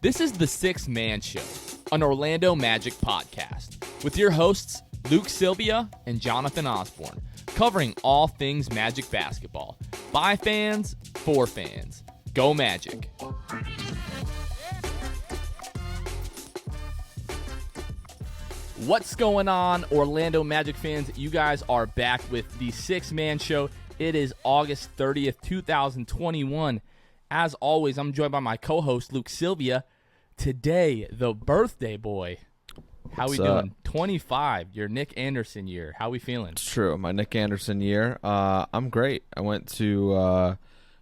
This is the Sixth Man Show, an Orlando Magic podcast, with your hosts Luke Sylvia and Jonathan Osborne, covering all things Magic basketball. By fans, for fans. Go Magic. What's going on, Orlando Magic fans? You guys are back with the Sixth Man Show. It is August 30th, 2021. As always, I'm joined by my co-host, Luke Sylvia. Today, the birthday boy. How we doing? 25, your Nick Anderson year. How we feeling? It's true. My Nick Anderson year. I'm great. I went to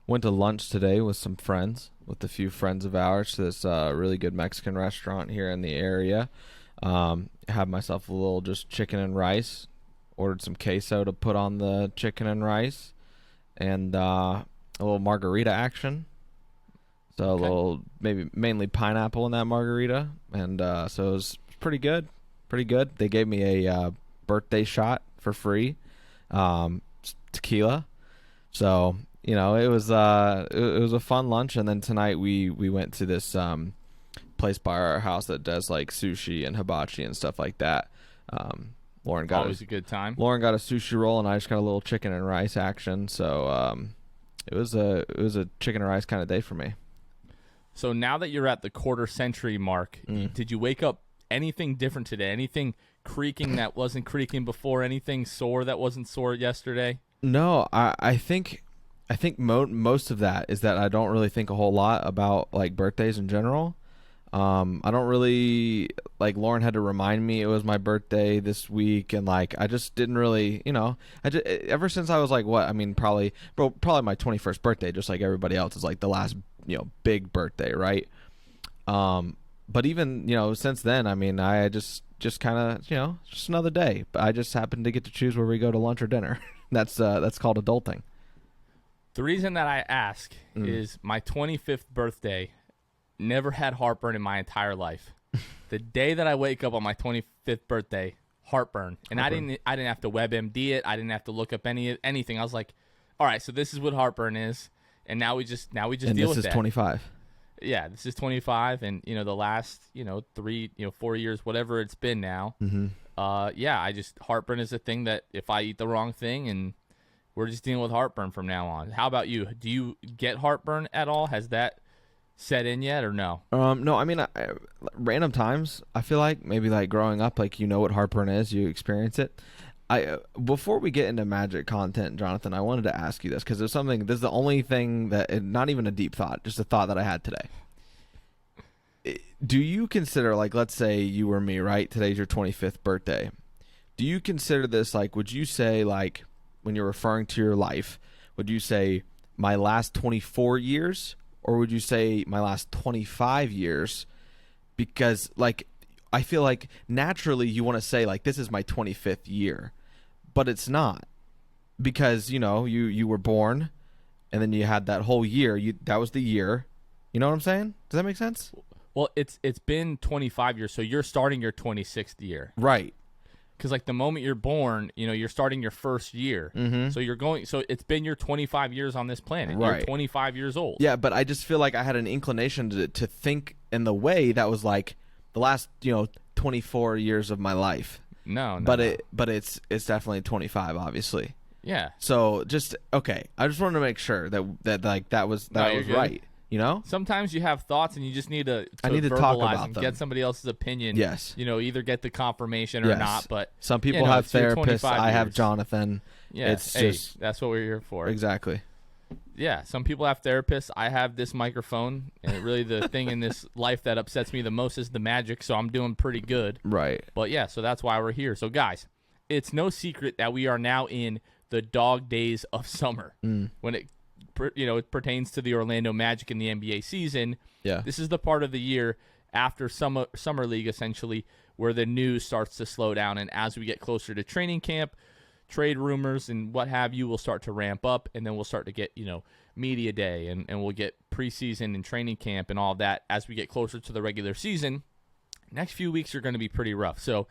lunch today with some friends, with a few friends of ours, to this really good Mexican restaurant here in the area. Had myself a little just chicken and rice. Ordered some queso to put on the chicken and rice, and a little margarita action. So okay. A little, mainly pineapple in that margarita, and so it was pretty good. Pretty good. They gave me a birthday shot for free, tequila. So it was a fun lunch, and then tonight we went to this place by our house that does like sushi and hibachi and stuff like that. Lauren got always a good time. Lauren got a sushi roll, and I just got a little chicken and rice action. So it was a chicken and rice kind of day for me. So now that you're at the quarter century mark, did you wake up anything different today? Anything creaking that wasn't creaking before? Anything sore that wasn't sore yesterday? No, I think most of that is that I don't really think a whole lot about like birthdays in general. I don't really, like, Lauren had to remind me it was my birthday this week, and like I just didn't really, ever since I was like probably my 21st birthday, just like everybody else, is like the last big birthday, right? But even since then, I just kind of just another day. But I just happen to get to choose where we go to lunch or dinner. That's called adulting. The reason that I ask is my 25th birthday. Never had heartburn in my entire life. The day that I wake up on my 25th birthday, heartburn. And I didn't have to WebMD it. I didn't have to look up anything. I was like, all right, so this is what heartburn is, and now we just deal with that. And this is 25. Yeah, this is 25, and the last 3 4 years, whatever it's been now. Heartburn is a thing that if I eat the wrong thing, and we're just dealing with heartburn from now on. How about you? Do you get heartburn at all? Has that set in yet or no? No, random times, I feel like maybe like growing up, like what heartburn is, you experience it. Before we get into Magic content, Jonathan, I wanted to ask you this because this is the only thing that, not even a deep thought, just a thought that I had today. Do you consider, like, let's say you were me, right? Today's your 25th birthday. Do you consider this, like, would you say, like, when you're referring to your life, would you say my last 24 years? Or would you say my last 25 years? Because, like, I feel like naturally you want to say, like, this is my 25th year. But it's not. Because, you were born, and then you had that whole year. That was the year. You know what I'm saying? Does that make sense? Well, it's been 25 years, so you're starting your 26th year. Right. Because, like, the moment you're born, you're starting your first year. Mm-hmm. So it's been your 25 years on this planet. Right. You're 25 years old. Yeah, but I just feel like I had an inclination to think in the way that was like the last, 24 years of my life. No. But it's definitely 25, obviously. Yeah. So okay. I just wanted to make sure that was right. Sometimes you have thoughts and you just need to I need to talk about them. Get somebody else's opinion. Yes. Either get the confirmation or not. But some people have therapists. I have Jonathan. Yeah. That's what we're here for. Exactly. Yeah. Some people have therapists. I have this microphone, and really the thing in this life that upsets me the most is the Magic. So I'm doing pretty good. Right. But yeah, so that's why we're here. So guys, it's no secret that we are now in the dog days of summer when it pertains to the Orlando Magic in the NBA season. Yeah. This is the part of the year after summer league, essentially, where the news starts to slow down. And as we get closer to training camp, trade rumors and what have you will start to ramp up. And then we'll start to get, media day and we'll get preseason and training camp and all that as we get closer to the regular season. Next few weeks are going to be pretty rough. So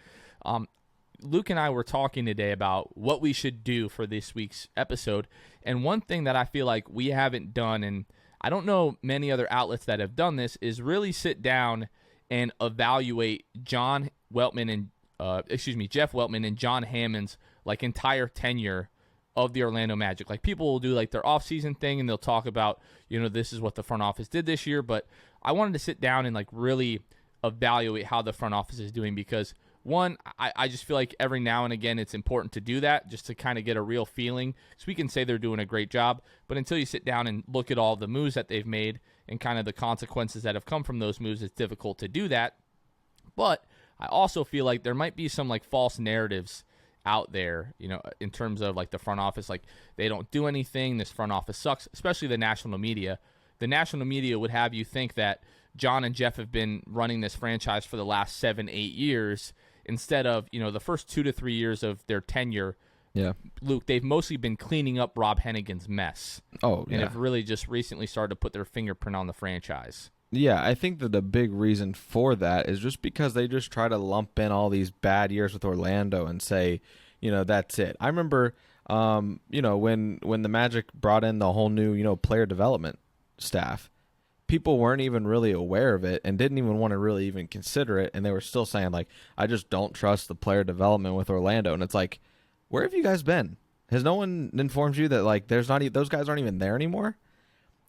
Luke and I were talking today about what we should do for this week's episode. And one thing that I feel like we haven't done, and I don't know many other outlets that have done this, is really sit down and evaluate Jeff Weltman and John Hammond's like entire tenure of the Orlando Magic. Like, people will do like their offseason thing and they'll talk about, this is what the front office did this year. But I wanted to sit down and like really evaluate how the front office is doing, because one, I just feel like every now and again it's important to do that just to kind of get a real feeling. So we can say they're doing a great job, but until you sit down and look at all the moves that they've made and kind of the consequences that have come from those moves, it's difficult to do that. But I also feel like there might be some like false narratives out there, in terms of like the front office, like they don't do anything, this front office sucks, especially the national media. The national media would have you think that John and Jeff have been running this franchise for the last 7-8 years instead of, the first 2 to 3 years of their tenure. Yeah. Luke, they've mostly been cleaning up Rob Hennigan's mess. Oh, yeah. And have really just recently started to put their fingerprint on the franchise. Yeah, I think that the big reason for that is just because they just try to lump in all these bad years with Orlando and say, that's it. I remember, when the Magic brought in the whole new, player development staff, people weren't even really aware of it and didn't even want to really even consider it. And they were still saying, like, I just don't trust the player development with Orlando. And it's like, where have you guys been? Has no one informed you that, like, those guys aren't even there anymore?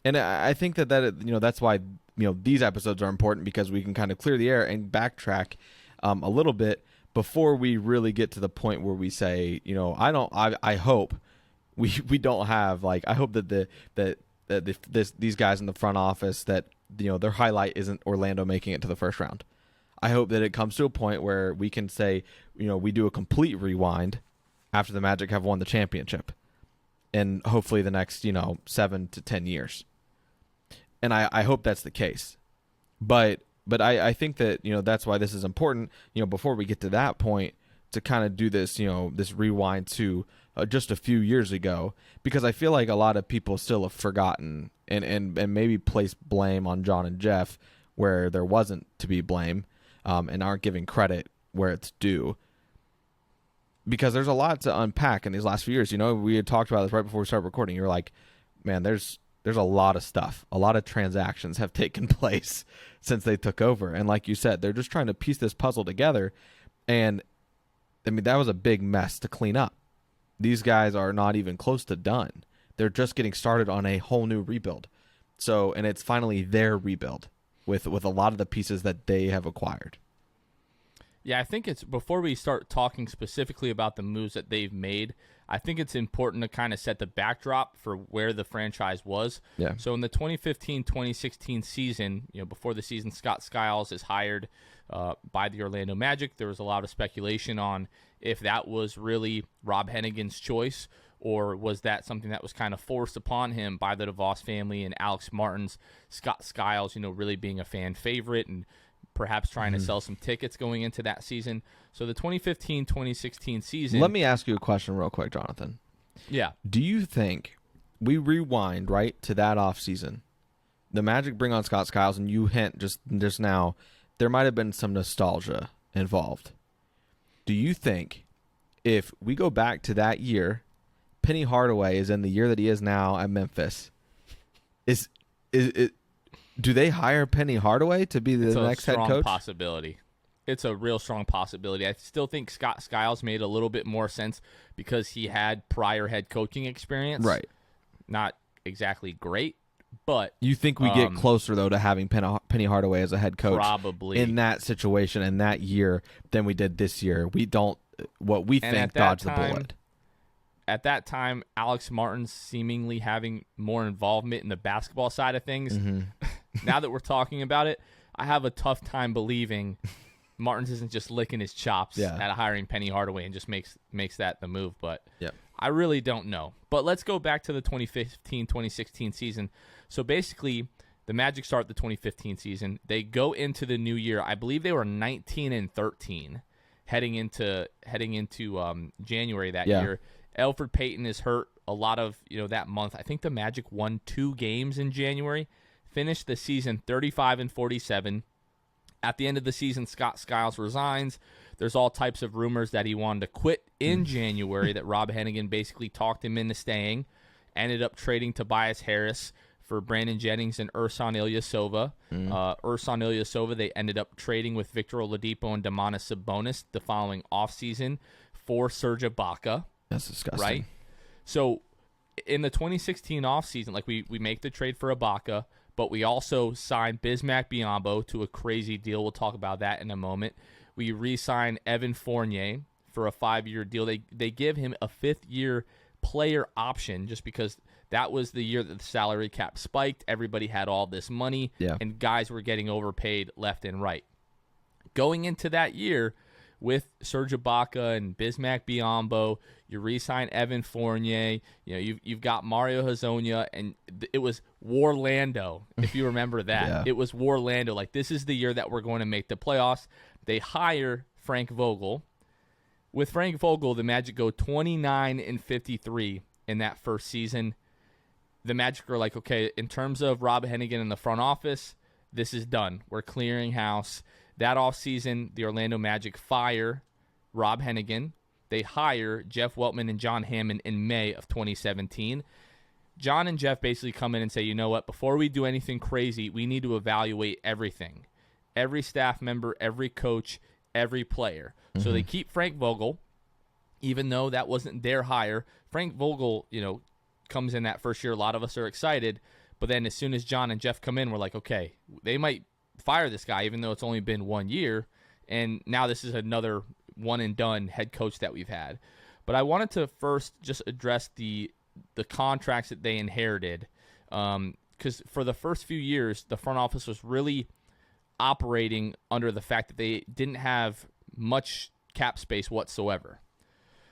And I think that that's why, these episodes are important, because we can kind of clear the air and backtrack a little bit before we really get to the point where we say, I hope we don't have, like, I hope that these guys in the front office, that, their highlight isn't Orlando making it to the first round. I hope that it comes to a point where we can say, we do a complete rewind after the Magic have won the championship, and hopefully the next, 7 to 10 years. And I hope that's the case. But I think that, that's why this is important, before we get to that point, to kind of do this, this rewind to just a few years ago, because I feel like a lot of people still have forgotten and maybe place blame on John and Jeff where there wasn't to be blame, and aren't giving credit where it's due. Because there's a lot to unpack in these last few years. We had talked about this right before we started recording. You're like, man, there's a lot of stuff. A lot of transactions have taken place since they took over. And like you said, they're just trying to piece this puzzle together. And, I mean, that was a big mess to clean up. These guys are not even close to done. They're just getting started on a whole new rebuild. So, and it's finally their rebuild with a lot of the pieces that they have acquired. Yeah, I think it's, before we start talking specifically about the moves that they've made, I think it's important to kind of set the backdrop for where the franchise was. Yeah. So in the 2015-2016 season, before the season, Scott Skiles is hired by the Orlando Magic. There was a lot of speculation on if that was really Rob Hennigan's choice, or was that something that was kind of forced upon him by the DeVos family and Alex Martin's Scott Skiles, really being a fan favorite and perhaps trying to sell some tickets going into that season. So the 2015-2016 season. Let me ask you a question real quick, Jonathan. Yeah. Do you think we rewind right to that offseason? The Magic bring on Scott Skiles, and you hint just now there might have been some nostalgia involved. Do you think if we go back to that year, Penny Hardaway is in the year that he is now at Memphis, is do they hire Penny Hardaway to be the next head coach? It's a strong possibility. It's a real strong possibility. I still think Scott Skiles made a little bit more sense because he had prior head coaching experience. Right. Not exactly great, but... You think we get closer, though, to having Penny Hardaway as a head coach probably in that situation in that year than we did this year? We don't... What we think dodged the bullet. At that time, Alex Martin's seemingly having more involvement in the basketball side of things. Mm-hmm. Now that we're talking about it, I have a tough time believing Martins isn't just licking his chops at hiring Penny Hardaway and just makes that the move. But I really don't know. But let's go back to the 2015-2016 season. So basically, the Magic start the 2015 season. They go into the new year. I believe they were 19-13 heading into January that year. Elfrid Payton is hurt a lot of that month. I think the Magic won 2 games in January, finished the season 35-47. At the end of the season, Scott Skiles resigns. There's all types of rumors that he wanted to quit in January, that Rob Hennigan basically talked him into staying. Ended up trading Tobias Harris for Brandon Jennings and Ersan Ilyasova. Ersan Ilyasova, they ended up trading with Victor Oladipo and Domantas Sabonis the following offseason for Serge Ibaka. That's disgusting. Right? So in the 2016 offseason, like we make the trade for Ibaka, but we also signed Bismack Biyombo to a crazy deal. We'll talk about that in a moment. We re-signed Evan Fournier for a 5-year deal. They give him a 5th-year player option just because that was the year that the salary cap spiked. Everybody had all this money, and guys were getting overpaid left and right. Going into that year with Serge Ibaka and Bismack Biyombo, you re-sign Evan Fournier. You've got Mario Hezonja, and it was Warlando, if you remember that. It was Warlando. Like, this is the year that we're going to make the playoffs. They hire Frank Vogel. With Frank Vogel, the Magic go 29-53 in that first season. The Magic are like, okay, in terms of Rob Hennigan in the front office, this is done. We're clearing house. That offseason, the Orlando Magic fire Rob Hennigan. They hire Jeff Weltman and John Hammond in May of 2017. John and Jeff basically come in and say, you know what, before we do anything crazy, we need to evaluate everything. Every staff member, every coach, every player. So they keep Frank Vogel, even though that wasn't their hire. Frank Vogel, comes in that first year. A lot of us are excited. But then as soon as John and Jeff come in, we're like, okay, they might fire this guy, even though it's only been 1 year. And now this is another one-and-done head coach that we've had. But I wanted to first just address the contracts that they inherited. Because for the first few years, the front office was really operating under the fact that they didn't have much cap space whatsoever.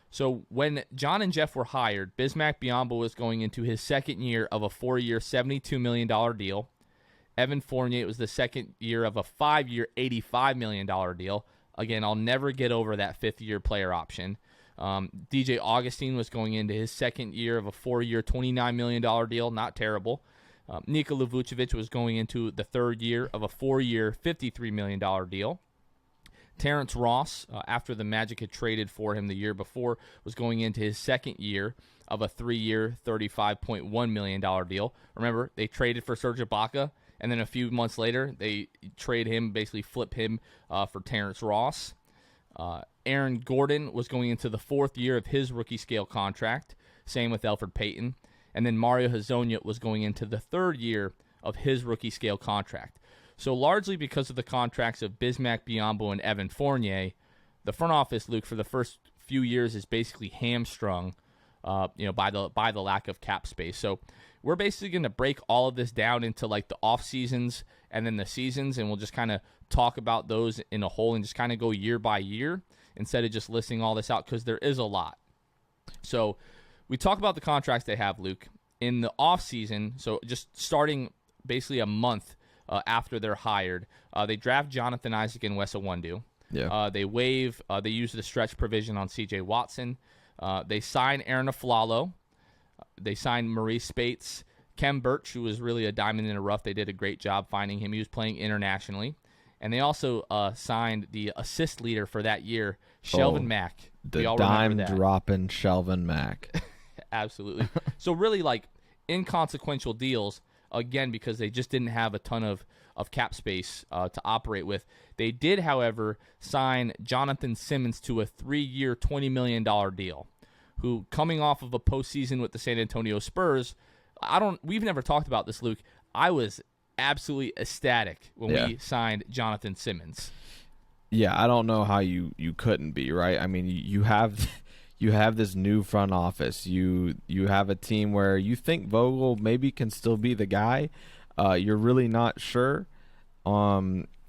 So when John and Jeff were hired, Bismack Biyombo was going into his second year of a 4-year, $72 million deal. Evan Fournier was the second year of a 5-year, $85 million deal. Again, I'll never get over that 5th-year player option. DJ Augustine was going into his second year of a 4-year, $29 million deal. Not terrible. Nikola Vucevic was going into the 3rd year of a 4-year, $53 million deal. Terrence Ross, after the Magic had traded for him the year before, was going into his second year of a 3-year, $35.1 million deal. Remember, they traded for Serge Ibaka, and then a few months later, they trade him, basically flip him for Terrence Ross. Aaron Gordon was going into the 4th year of his rookie scale contract. Same with Elfrid Payton. And then Mario Hezonja was going into the 3rd year of his rookie scale contract. So largely because of the contracts of Bismack Biyombo and Evan Fournier, the front office, Luke, for the first few years is basically hamstrung, by the lack of cap space. So we're basically going to break all of this down into like the off seasons and then the seasons, and we'll just kind of talk about those in a whole and just kind of go year by year instead of just listing all this out because there is a lot. So we talk about the contracts they have, Luke, in the off season. So just starting basically a month after they're hired, they draft Jonathan Isaac and Wes Iwundu. They use the stretch provision on C.J. Watson. They sign Aaron Aflalo. They signed Maurice Spates. Kem Birch, who was really a diamond in the rough. They did a great job finding him. He was playing internationally. And they also signed the assist leader for that year, Shelvin Mack. The dime-dropping Shelvin Mack. Absolutely. So really like inconsequential deals, again, because they just didn't have a ton of cap space to operate with. They did, however, sign Jonathan Simmons to a 3-year, $20 million deal, who, coming off of a postseason with the San Antonio Spurs, we've never talked about this, Luke. I was absolutely ecstatic when we signed Jonathan Simmons. Yeah, I don't know how you couldn't be, right? I mean, you have this new front office. You have a team where you think Vogel maybe can still be the guy. You're really not sure.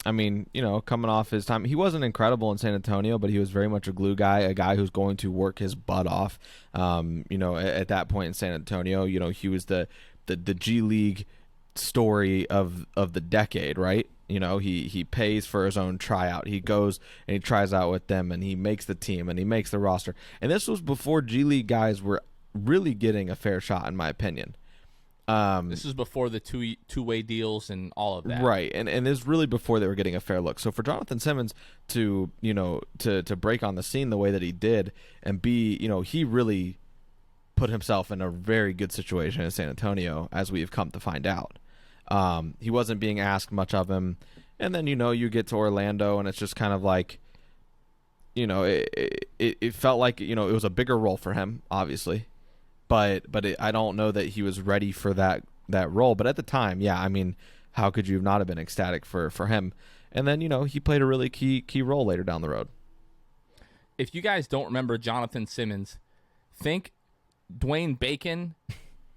I mean, coming off his time, he wasn't incredible in San Antonio, but he was very much a glue guy, a guy who's going to work his butt off. At that point in San Antonio, he was the G League story of the decade, right? He pays for his own tryout. He goes and he tries out with them, and he makes the team, and he makes the roster. And this was before G League guys were really getting a fair shot, in my opinion. This is before the two-way deals and all of that, right? And this is really before they were getting a fair look. So for Jonathan Simmons to break on the scene the way that he did and be, he really put himself in a very good situation in San Antonio, as we have come to find out. He wasn't being asked much of him. And then, you get to Orlando, and it's just kind of like, it felt like, it was a bigger role for him, obviously. But I don't know that he was ready for that role. But at the time, yeah, I mean, how could you not have been ecstatic for him? And then, he played a really key role later down the road. If you guys don't remember Jonathan Simmons, think Dwayne Bacon,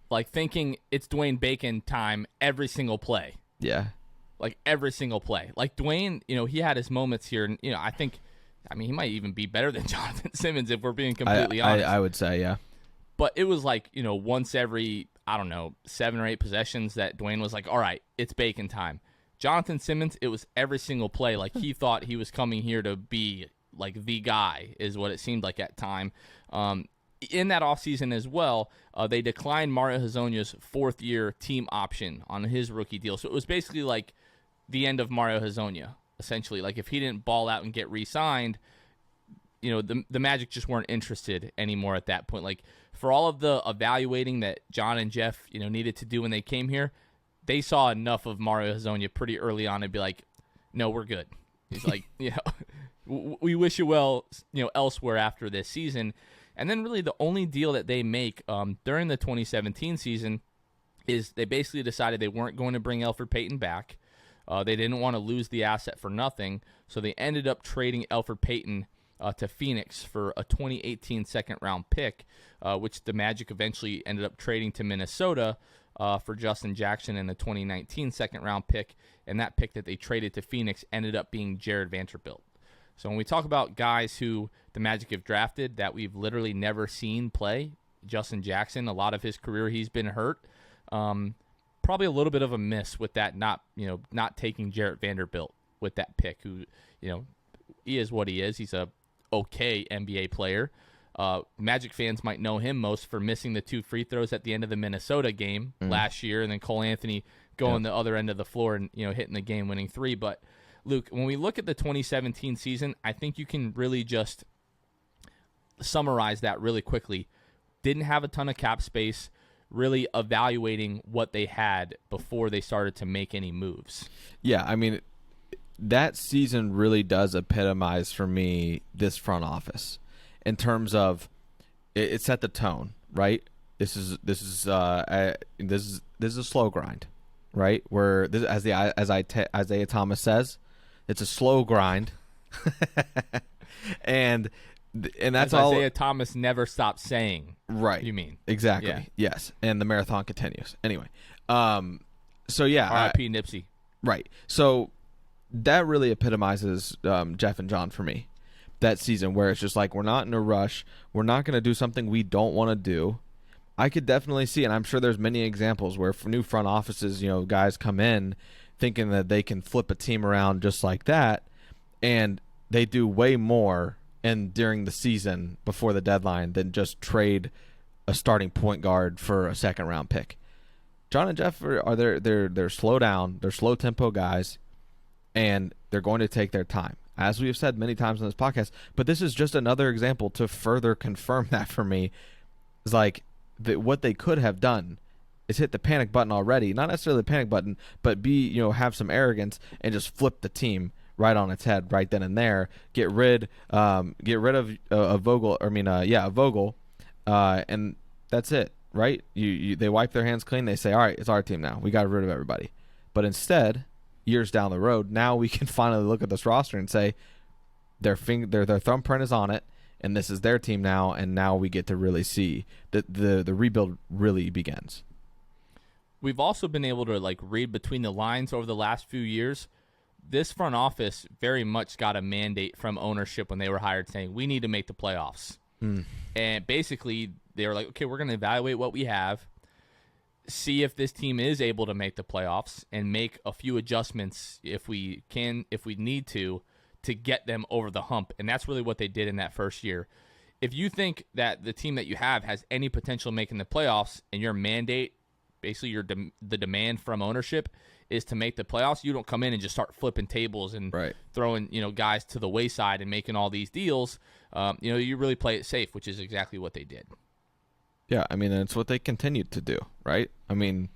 like thinking it's Dwayne Bacon time every single play. Yeah. Like every single play. Like Dwayne, he had his moments here. And, I mean, he might even be better than Jonathan Simmons if we're being completely honest. I would say, yeah. But it was like, once every, 7 or 8 possessions that Dwayne was like, all right, it's Bacon time. Jonathan Simmons, it was every single play. Like he thought he was coming here to be like the guy is what it seemed like at time. In that offseason as well, they declined Mario Hezonja's 4th-year team option on his rookie deal. So it was basically like the end of Mario Hezonja, essentially. Like if he didn't ball out and get re-signed, the Magic just weren't interested anymore at that point. Like for all of the evaluating that John and Jeff, needed to do when they came here, they saw enough of Mario Hezonja pretty early on and be like, no, we're good. He's like, we wish you well, elsewhere after this season. And then really the only deal that they make during the 2017 season is they basically decided they weren't going to bring Elfrid Payton back. They didn't want to lose the asset for nothing, so they ended up trading Elfrid Payton to Phoenix for a 2018 second-round pick, which the Magic eventually ended up trading to Minnesota for Justin Jackson and the 2019 second-round pick, and that pick that they traded to Phoenix ended up being Jared Vanderbilt. So when we talk about guys who the Magic have drafted that we've literally never seen play, Justin Jackson, a lot of his career he's been hurt. Probably a little bit of a miss with that not taking Jared Vanderbilt with that pick, who, he is what he is. He's a okay NBA player. Magic fans might know him most for missing the 2 free throws at the end of the Minnesota game last year, and then Cole Anthony going the other end of the floor and hitting the game-winning 3. But Luke, when we look at the 2017 season, I think you can really just summarize that really quickly. Didn't have a ton of cap space, really evaluating what they had before they started to make any moves. Yeah, I mean, that season really does epitomize for me this front office in terms of it set the tone, right? This is a slow grind, right? Where this, as Isaiah Thomas says, it's a slow grind, and that's all. Isaiah Thomas never stopped saying. Right. You mean exactly? Yeah. Yes, and the marathon continues. Anyway, so yeah, R.I.P. Nipsey. Right. So that really epitomizes Jeff and John for me. That season where it's just like we're not in a rush, we're not going to do something we don't want to do. I could definitely see, and I'm sure there's many examples where for new front offices, guys come in thinking that they can flip a team around just like that, and they do way more during the season before the deadline than just trade a starting point guard for a second-round pick. John and Jeff they're slow down, they're slow tempo guys, and they're going to take their time, as we have said many times on this podcast. But this is just another example to further confirm that for me. It's like what they could have done is hit the panic button already. Not necessarily the panic button, but have some arrogance and just flip the team right on its head right then and there. Get rid of Vogel. Vogel, and that's it. Right? They wipe their hands clean. They say, all right, it's our team now. We got rid of everybody. But instead, years down the road, now we can finally look at this roster and say their thumbprint is on it, and this is their team now, and now we get to really see that the rebuild really begins. We've also been able to read between the lines over the last few years. This front office very much got a mandate from ownership when they were hired saying, we need to make the playoffs. And basically, they were like, okay, we're going to evaluate what we have, see if this team is able to make the playoffs, and make a few adjustments if we need to get them over the hump. And that's really what they did in that first year. If you think that the team that you have has any potential of making the playoffs, and your mandate, basically the demand from ownership, is to make the playoffs, you don't come in and just start flipping tables and throwing guys to the wayside and making all these deals. You really play it safe, which is exactly what they did. Yeah, I mean, and it's what they continued to do, right? I mean,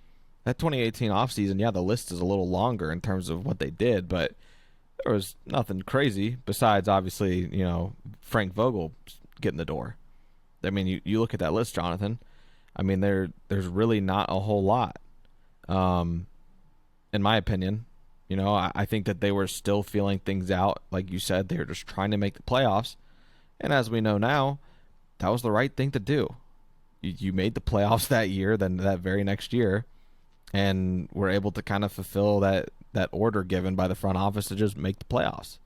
that 2018 offseason, yeah, the list is a little longer in terms of what they did, but there was nothing crazy besides, obviously, Frank Vogel getting the door. I mean, you look at that list, Jonathan. I mean, there's really not a whole lot, in my opinion. I think that they were still feeling things out. Like you said, they were just trying to make the playoffs. And as we know now, that was the right thing to do. You made the playoffs that year, then that very next year, and were able to kind of fulfill that order given by the front office to just make the playoffs.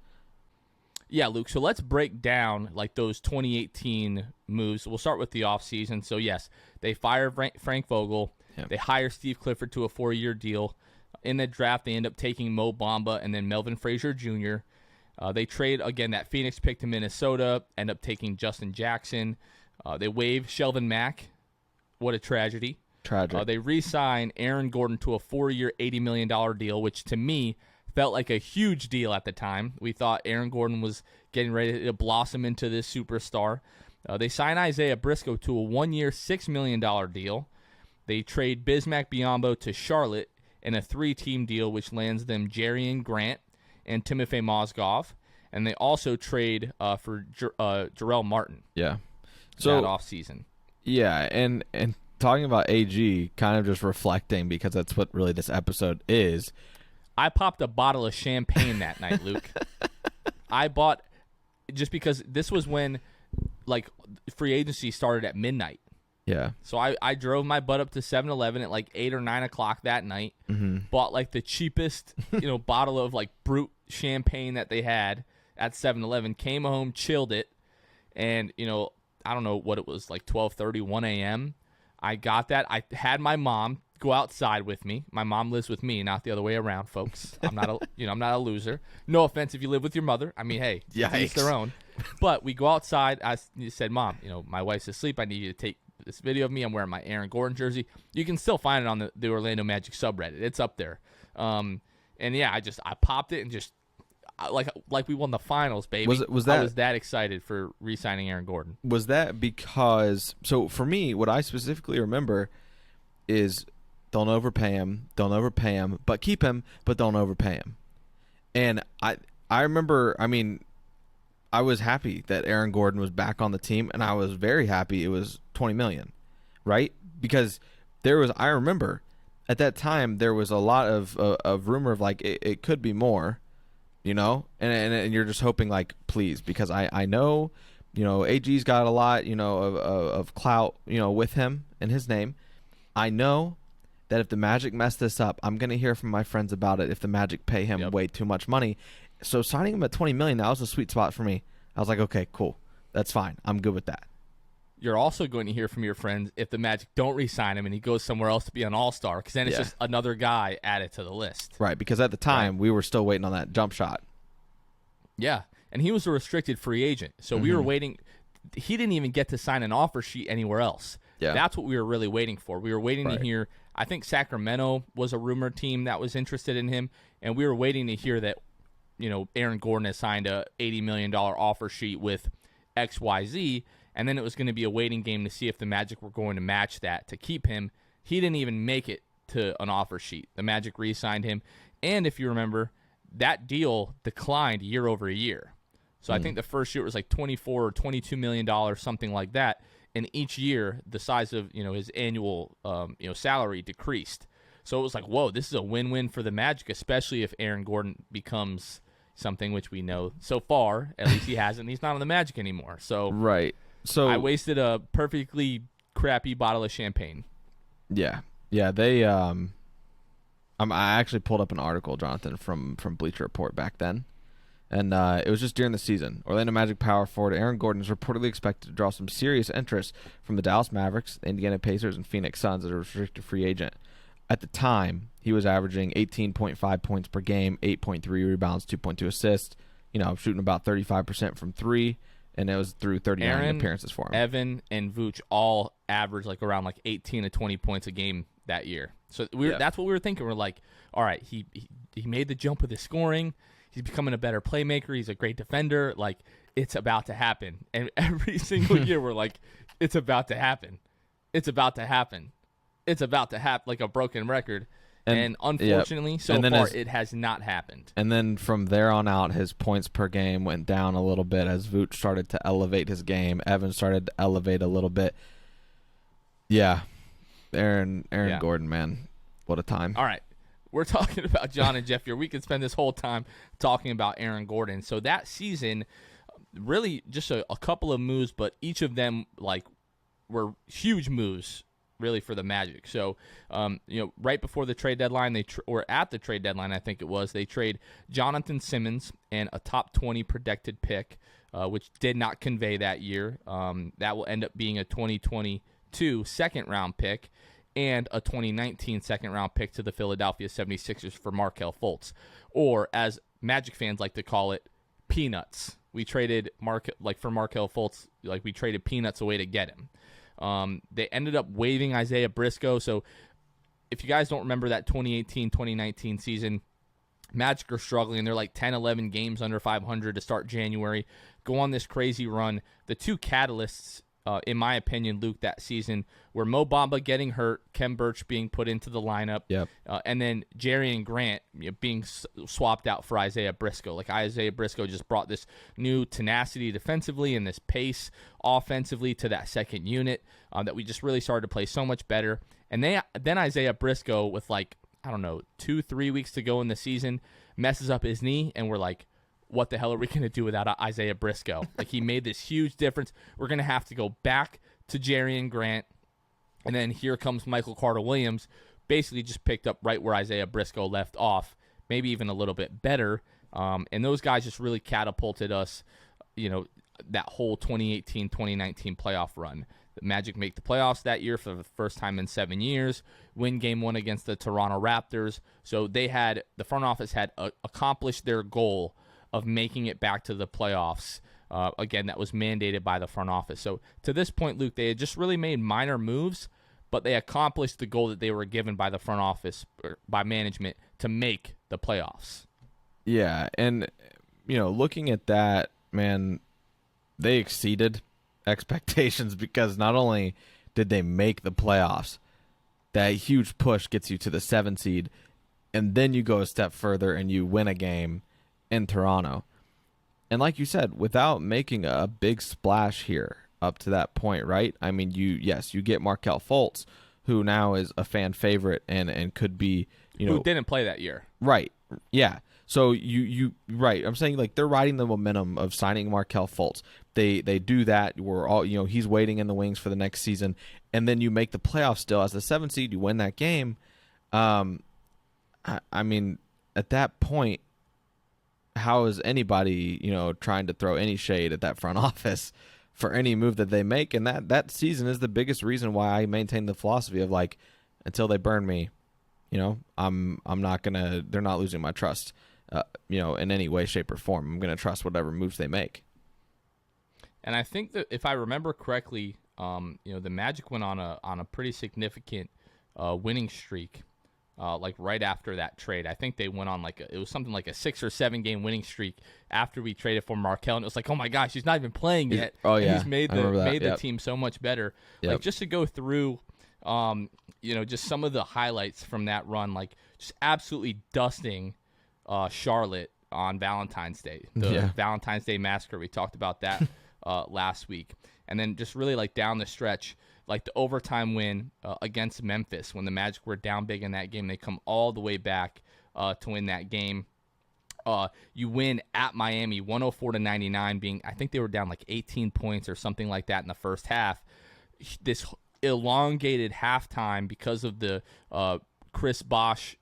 Yeah, Luke, so let's break down like those 2018 moves. We'll start with the offseason. So, yes, they fire Frank Vogel. Yep. They hire Steve Clifford to a 4-year deal. In the draft, they end up taking Mo Bamba and then Melvin Frazier Jr. They trade, again, that Phoenix pick to Minnesota, end up taking Justin Jackson. They waive Shelvin Mack. What a tragedy. Tragic. They re-sign Aaron Gordon to a 4-year, $80 million deal, which to me felt like a huge deal at the time. We thought Aaron Gordon was getting ready to blossom into this superstar. They sign Isaiah Briscoe to a 1-year, $6 million deal. They trade Bismack Biyombo to Charlotte in a 3-team deal, which lands them Jerian Grant and Timofey Mozgov. And they also trade for Jarrell Martin. Yeah. So that offseason. Yeah, and talking about AG, kind of just reflecting, because that's what really this episode is. I popped a bottle of champagne that night, Luke. I bought, just because this was when, like, free agency started at midnight. Yeah. So I drove my butt up to 7-Eleven at like 8 or 9 o'clock that night. Mm-hmm. Bought like the cheapest, bottle of like brute champagne that they had at 7-Eleven. Came home, chilled it, and I don't know what it was, like 12:30, 1 a.m. I got that. I had my mom go outside with me. My mom lives with me, not the other way around, folks. I'm not I'm not a loser. No offense if you live with your mother. I mean, hey, each their own. But we go outside. I said, Mom, my wife's asleep. I need you to take this video of me. I'm wearing my Aaron Gordon jersey. You can still find it on the Orlando Magic subreddit. It's up there. And yeah, I popped it and just like we won the finals, baby. I was that excited for re-signing Aaron Gordon. Was that because, so for me, what I specifically remember is don't overpay him, but keep him, but don't overpay him. And I remember, I was happy that Aaron Gordon was back on the team, and I was very happy it was $20 million, right? Because I remember at that time there was a lot of rumor of like it could be more, and you're just hoping like, please, because I know, AG's got a lot, of clout, with him and his name. I know that if the Magic mess this up, I'm going to hear from my friends about it if the Magic pay him way too much money. So signing him at $20 million, that was a sweet spot for me. I was like, okay, cool. That's fine. I'm good with that. You're also going to hear from your friends if the Magic don't re-sign him and he goes somewhere else to be an all-star, because then it's just another guy added to the list. Right, because at the time, we were still waiting on that jump shot. Yeah, and he was a restricted free agent, so we were waiting. He didn't even get to sign an offer sheet anywhere else. Yeah. That's what we were really waiting for. We were waiting to hear. I think Sacramento was a rumored team that was interested in him, and we were waiting to hear that, Aaron Gordon has signed a $80 million offer sheet with XYZ, and then it was going to be a waiting game to see if the Magic were going to match that to keep him. He didn't even make it to an offer sheet. The Magic re-signed him, and if you remember, that deal declined year over year. So I think the first year it was like $24 or $22 million, something like that. And each year, the size of his annual salary decreased. So it was like, whoa, this is a win-win for the Magic, especially if Aaron Gordon becomes something which we know so far. At least he hasn't. He's not on the Magic anymore. So right. So I wasted a perfectly crappy bottle of champagne. Yeah. They I actually pulled up an article, Jonathan, from Bleacher Report back then. And it was just during the season. Orlando Magic power forward Aaron Gordon is reportedly expected to draw some serious interest from the Dallas Mavericks, the Indiana Pacers, and Phoenix Suns as a restricted free agent. At the time, he was averaging 18.5 points per game, 8.3 rebounds, 2.2 assists, shooting about 35% from three, and it was through 39 appearances for him. Evan and Vooch all averaged around 18 to 20 points a game that year. So that's what we were thinking. We're like, all right, he made the jump with his scoring. He's becoming a better playmaker. He's a great defender. It's about to happen. And every single year we're like, it's about to happen. it's about to happen. It's about to happen, like a broken record. And unfortunately, so far, it has not happened. And then from there on out, his points per game went down a little bit as Vooch started to elevate his game. Evans started to elevate a little bit. Yeah. Aaron Gordon, man. What a time. All right. We're talking about John and Jeff here. We could spend this whole time talking about Aaron Gordon. So that season, really just a couple of moves, but each of them were huge moves really for the Magic. So, right before the trade deadline, or at the trade deadline, I think it was, they trade Jonathan Simmons and a top 20 protected pick, which did not convey that year. That will end up being a 2022 second-round pick and a 2019 second-round pick to the Philadelphia 76ers for Markelle Fultz, or as Magic fans like to call it, peanuts. We traded for Markelle Fultz, we traded peanuts away to get him. They ended up waiving Isaiah Briscoe. So if you guys don't remember that 2018-2019 season, Magic are struggling. They're 10, 11 games under 500 to start January, go on this crazy run. The two catalysts, in my opinion, Luke, that season were Mo Bamba getting hurt, Kem Birch being put into the lineup, and then Jerian Grant being swapped out for Isaiah Briscoe. Isaiah Briscoe just brought this new tenacity defensively and this pace offensively to that second unit that we just really started to play so much better. And then Isaiah Briscoe, with 2-3 weeks to go in the season, messes up his knee, and we're like, what the hell are we going to do without Isaiah Briscoe? He made this huge difference. We're going to have to go back to Jerian Grant. And then here comes Michael Carter-Williams, basically just picked up right where Isaiah Briscoe left off, maybe even a little bit better. And those guys just really catapulted us, that whole 2018-2019 playoff run. The Magic make the playoffs that year for the first time in 7 years, win game 1 against the Toronto Raptors. So the front office had accomplished their goal of making it back to the playoffs. Again, that was mandated by the front office. So to this point, Luke, they had just really made minor moves, but they accomplished the goal that they were given by the front office, or by management, to make the playoffs. Yeah, and, looking at that, man, they exceeded expectations because not only did they make the playoffs, that huge push gets you to the 7 seed, and then you go a step further and you win a game in Toronto. And like you said, without making a big splash here up to that point, right? I mean, you get Markelle Fultz, who now is a fan favorite and could be, who didn't play that year. Right. Yeah. So right. I'm saying they're riding the momentum of signing Markelle Fultz. They do that. We're all, he's waiting in the wings for the next season, and then you make the playoffs still as the 7th seed. You win that game. I mean, at that point, how is anybody, trying to throw any shade at that front office for any move that they make? And that season is the biggest reason why I maintain the philosophy of until they burn me, I'm not gonna. They're not losing my trust, in any way, shape, or form. I'm gonna trust whatever moves they make. And I think that if I remember correctly, the Magic went on a pretty significant winning streak. Right after that trade, I think they went on it was something like a 6 or 7 game winning streak after we traded for Markelle, and it was oh my gosh, he's not even playing yet. Oh yeah, he's made the team so much better. Yep. Just to go through, just some of the highlights from that run, just absolutely dusting Charlotte on Valentine's Day, Valentine's Day massacre. We talked about that last week, and then just really down the stretch. The overtime win against Memphis when the Magic were down big in that game. They come all the way back to win that game. You win at Miami 104-99, I think they were down 18 points or something like that in the first half. This elongated halftime because of the Chris Bosh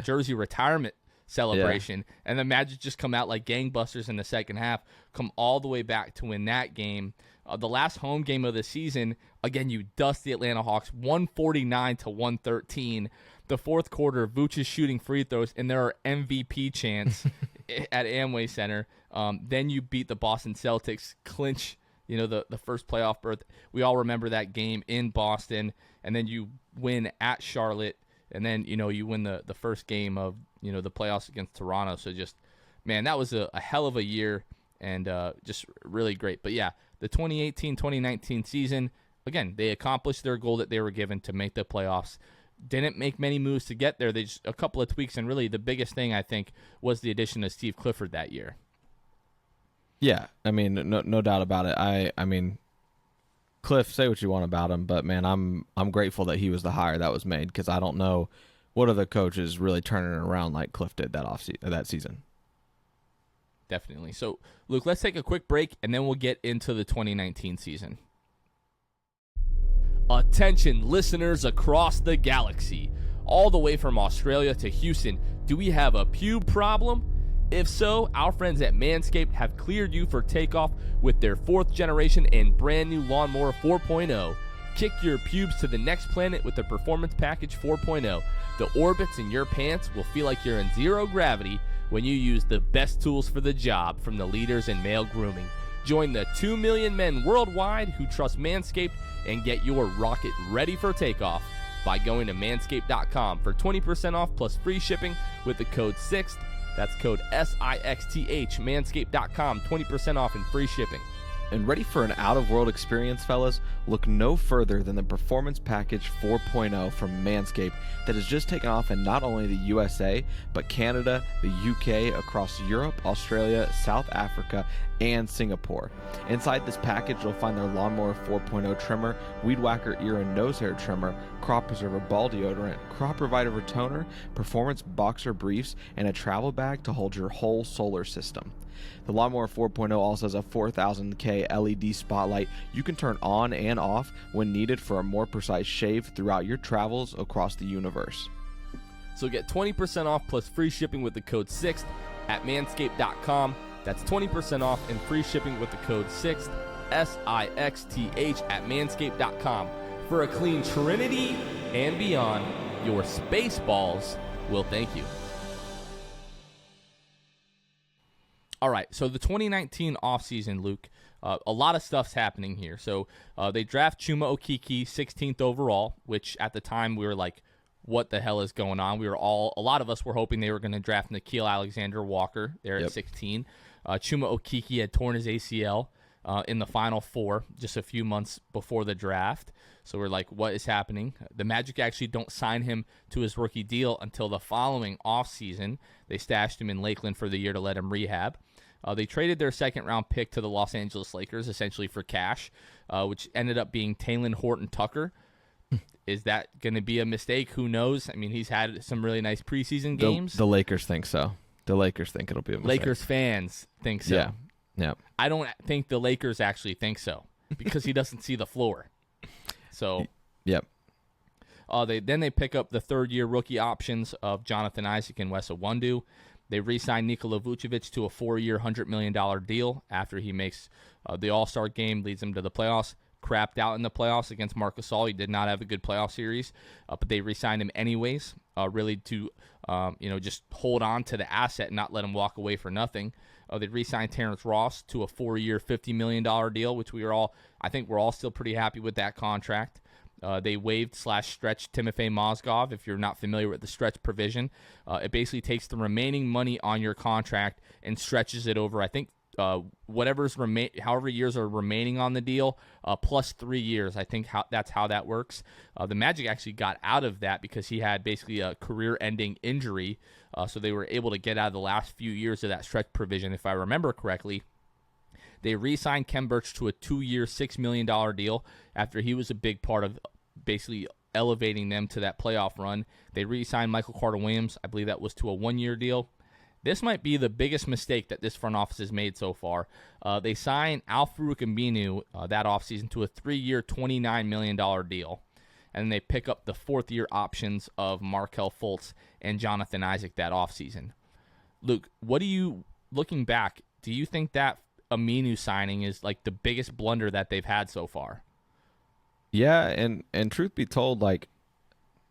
jersey retirement celebration. Yeah. And the Magic just come out like gangbusters in the second half, come all the way back to win that game. The last home game of the season, again, you dust the Atlanta Hawks 149-113. The fourth quarter, Vooch is shooting free throws, and there are MVP chants at Amway Center. Then you beat the Boston Celtics, clinch the first playoff berth. We all remember that game in Boston, and then you win at Charlotte, and then you win the first game of the playoffs against Toronto. So just, man, that was a hell of a year, and just really great. But yeah, the 2018-2019 season, again, they accomplished their goal that they were given to make the playoffs. Didn't make many moves to get there. They just a couple of tweaks, and really the biggest thing, I think, was the addition of Steve Clifford that year. Yeah, I mean, no doubt about it. I mean, Cliff, say what you want about him, but man, I'm grateful that he was the hire that was made, because I don't know what other coaches really turning it around like Cliff did that season. Definitely. So, Luke, let's take a quick break, and then we'll get into the 2019 season. Attention, listeners across the galaxy, all the way from Australia to Houston. Do we have a pube problem? If so, our friends at Manscaped have cleared you for takeoff with their 4th generation and brand new Lawnmower 4.0. Kick your pubes to the next planet with the Performance Package 4.0. The orbits in your pants will feel like you're in zero gravity when you use the best tools for the job from the leaders in male grooming. Join the 2 million men worldwide who trust Manscaped and get your rocket ready for takeoff by going to manscaped.com for 20% off plus free shipping with the code SIXTH. That's code SIXTH, manscaped.com, 20% off and free shipping. And ready for an out-of-world experience, fellas? Look no further than the Performance Package 4.0 from Manscaped that has just taken off in not only the USA, but Canada, the UK, across Europe, Australia, South Africa, and Singapore. Inside this package, you'll find their Lawnmower 4.0 trimmer, Weed Whacker ear and nose hair trimmer, Crop Preserver ball deodorant, Crop Reviver toner, Performance boxer briefs, and a travel bag to hold your whole solar system. The Lawnmower 4.0 also has a 4000K LED spotlight you can turn on and off when needed for a more precise shave throughout your travels across the universe. So get 20% off plus free shipping with the code SIXTH at manscaped.com. That's 20% off and free shipping with the code SIXTH, SIXTH, at manscaped.com. For a clean trinity and beyond, your space balls will thank you. All right, so the 2019 offseason, Luke, a lot of stuff's happening here. So they draft Chuma Okeke 16th overall, which at the time we were like, what the hell is going on? A lot of us were hoping they were going to draft Nickeil Alexander-Walker there at 16. Chuma Okeke had torn his ACL in the Final Four just a few months before the draft. So we're like, what is happening? The Magic actually don't sign him to his rookie deal until the following offseason. They stashed him in Lakeland for the year to let him rehab. They traded their second-round pick to the Los Angeles Lakers, essentially for cash, which ended up being Talen Horton-Tucker. Is that going to be a mistake? Who knows? I mean, he's had some really nice preseason games. The Lakers think so. The Lakers think it'll be a mistake. Lakers fans think so. Yeah. I don't think the Lakers actually think so because he doesn't see the floor. So, yep. They pick up the third-year rookie options of Jonathan Isaac and Wes Iwundu. They re-signed Nikola Vucevic to a 4-year, $100 million deal after he makes the All-Star game, leads them to the playoffs. Crapped out in the playoffs against Marc Gasol. He did not have a good playoff series, but they re-signed him anyways, really to just hold on to the asset and not let him walk away for nothing. They re-signed Terrence Ross to a 4-year, $50 million deal, which I think we're all still pretty happy with that contract. They waived/stretched Timofey Mozgov. If you're not familiar with the stretch provision, it basically takes the remaining money on your contract and stretches it over, I think, however years are remaining on the deal, plus 3 years. I think that's how that works. The Magic actually got out of that because he had basically a career-ending injury, so they were able to get out of the last few years of that stretch provision, if I remember correctly. They re-signed Kem Birch to a 2-year, $6 million deal after he was a big part of basically elevating them to that playoff run. They re-signed Michael Carter-Williams. I believe that was to a 1-year deal. This might be the biggest mistake that this front office has made so far. They signed Al-Farouq Aminu that offseason to a 3-year, $29 million deal. And then they pick up the 4th-year options of Markelle Fultz and Jonathan Isaac that offseason. Luke, looking back, do you think that Aminu signing is like the biggest blunder that they've had so far? Yeah, and truth be told, what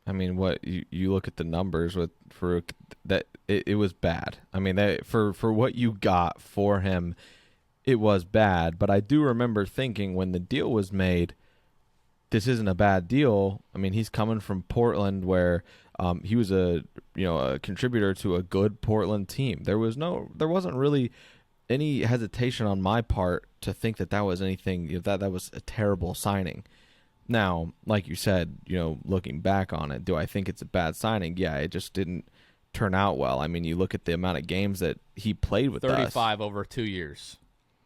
you look at the numbers with Farouk, that it was bad. I mean, for what you got for him, it was bad. But I do remember thinking when the deal was made, this isn't a bad deal. I mean, he's coming from Portland, where he was a contributor to a good Portland team. There wasn't really any hesitation on my part to think that was anything, that was a terrible signing. Now, like you said, looking back on it, do I think it's a bad signing? Yeah, it just didn't turn out well. I mean, you look at the amount of games that he played with 35 over 2 years.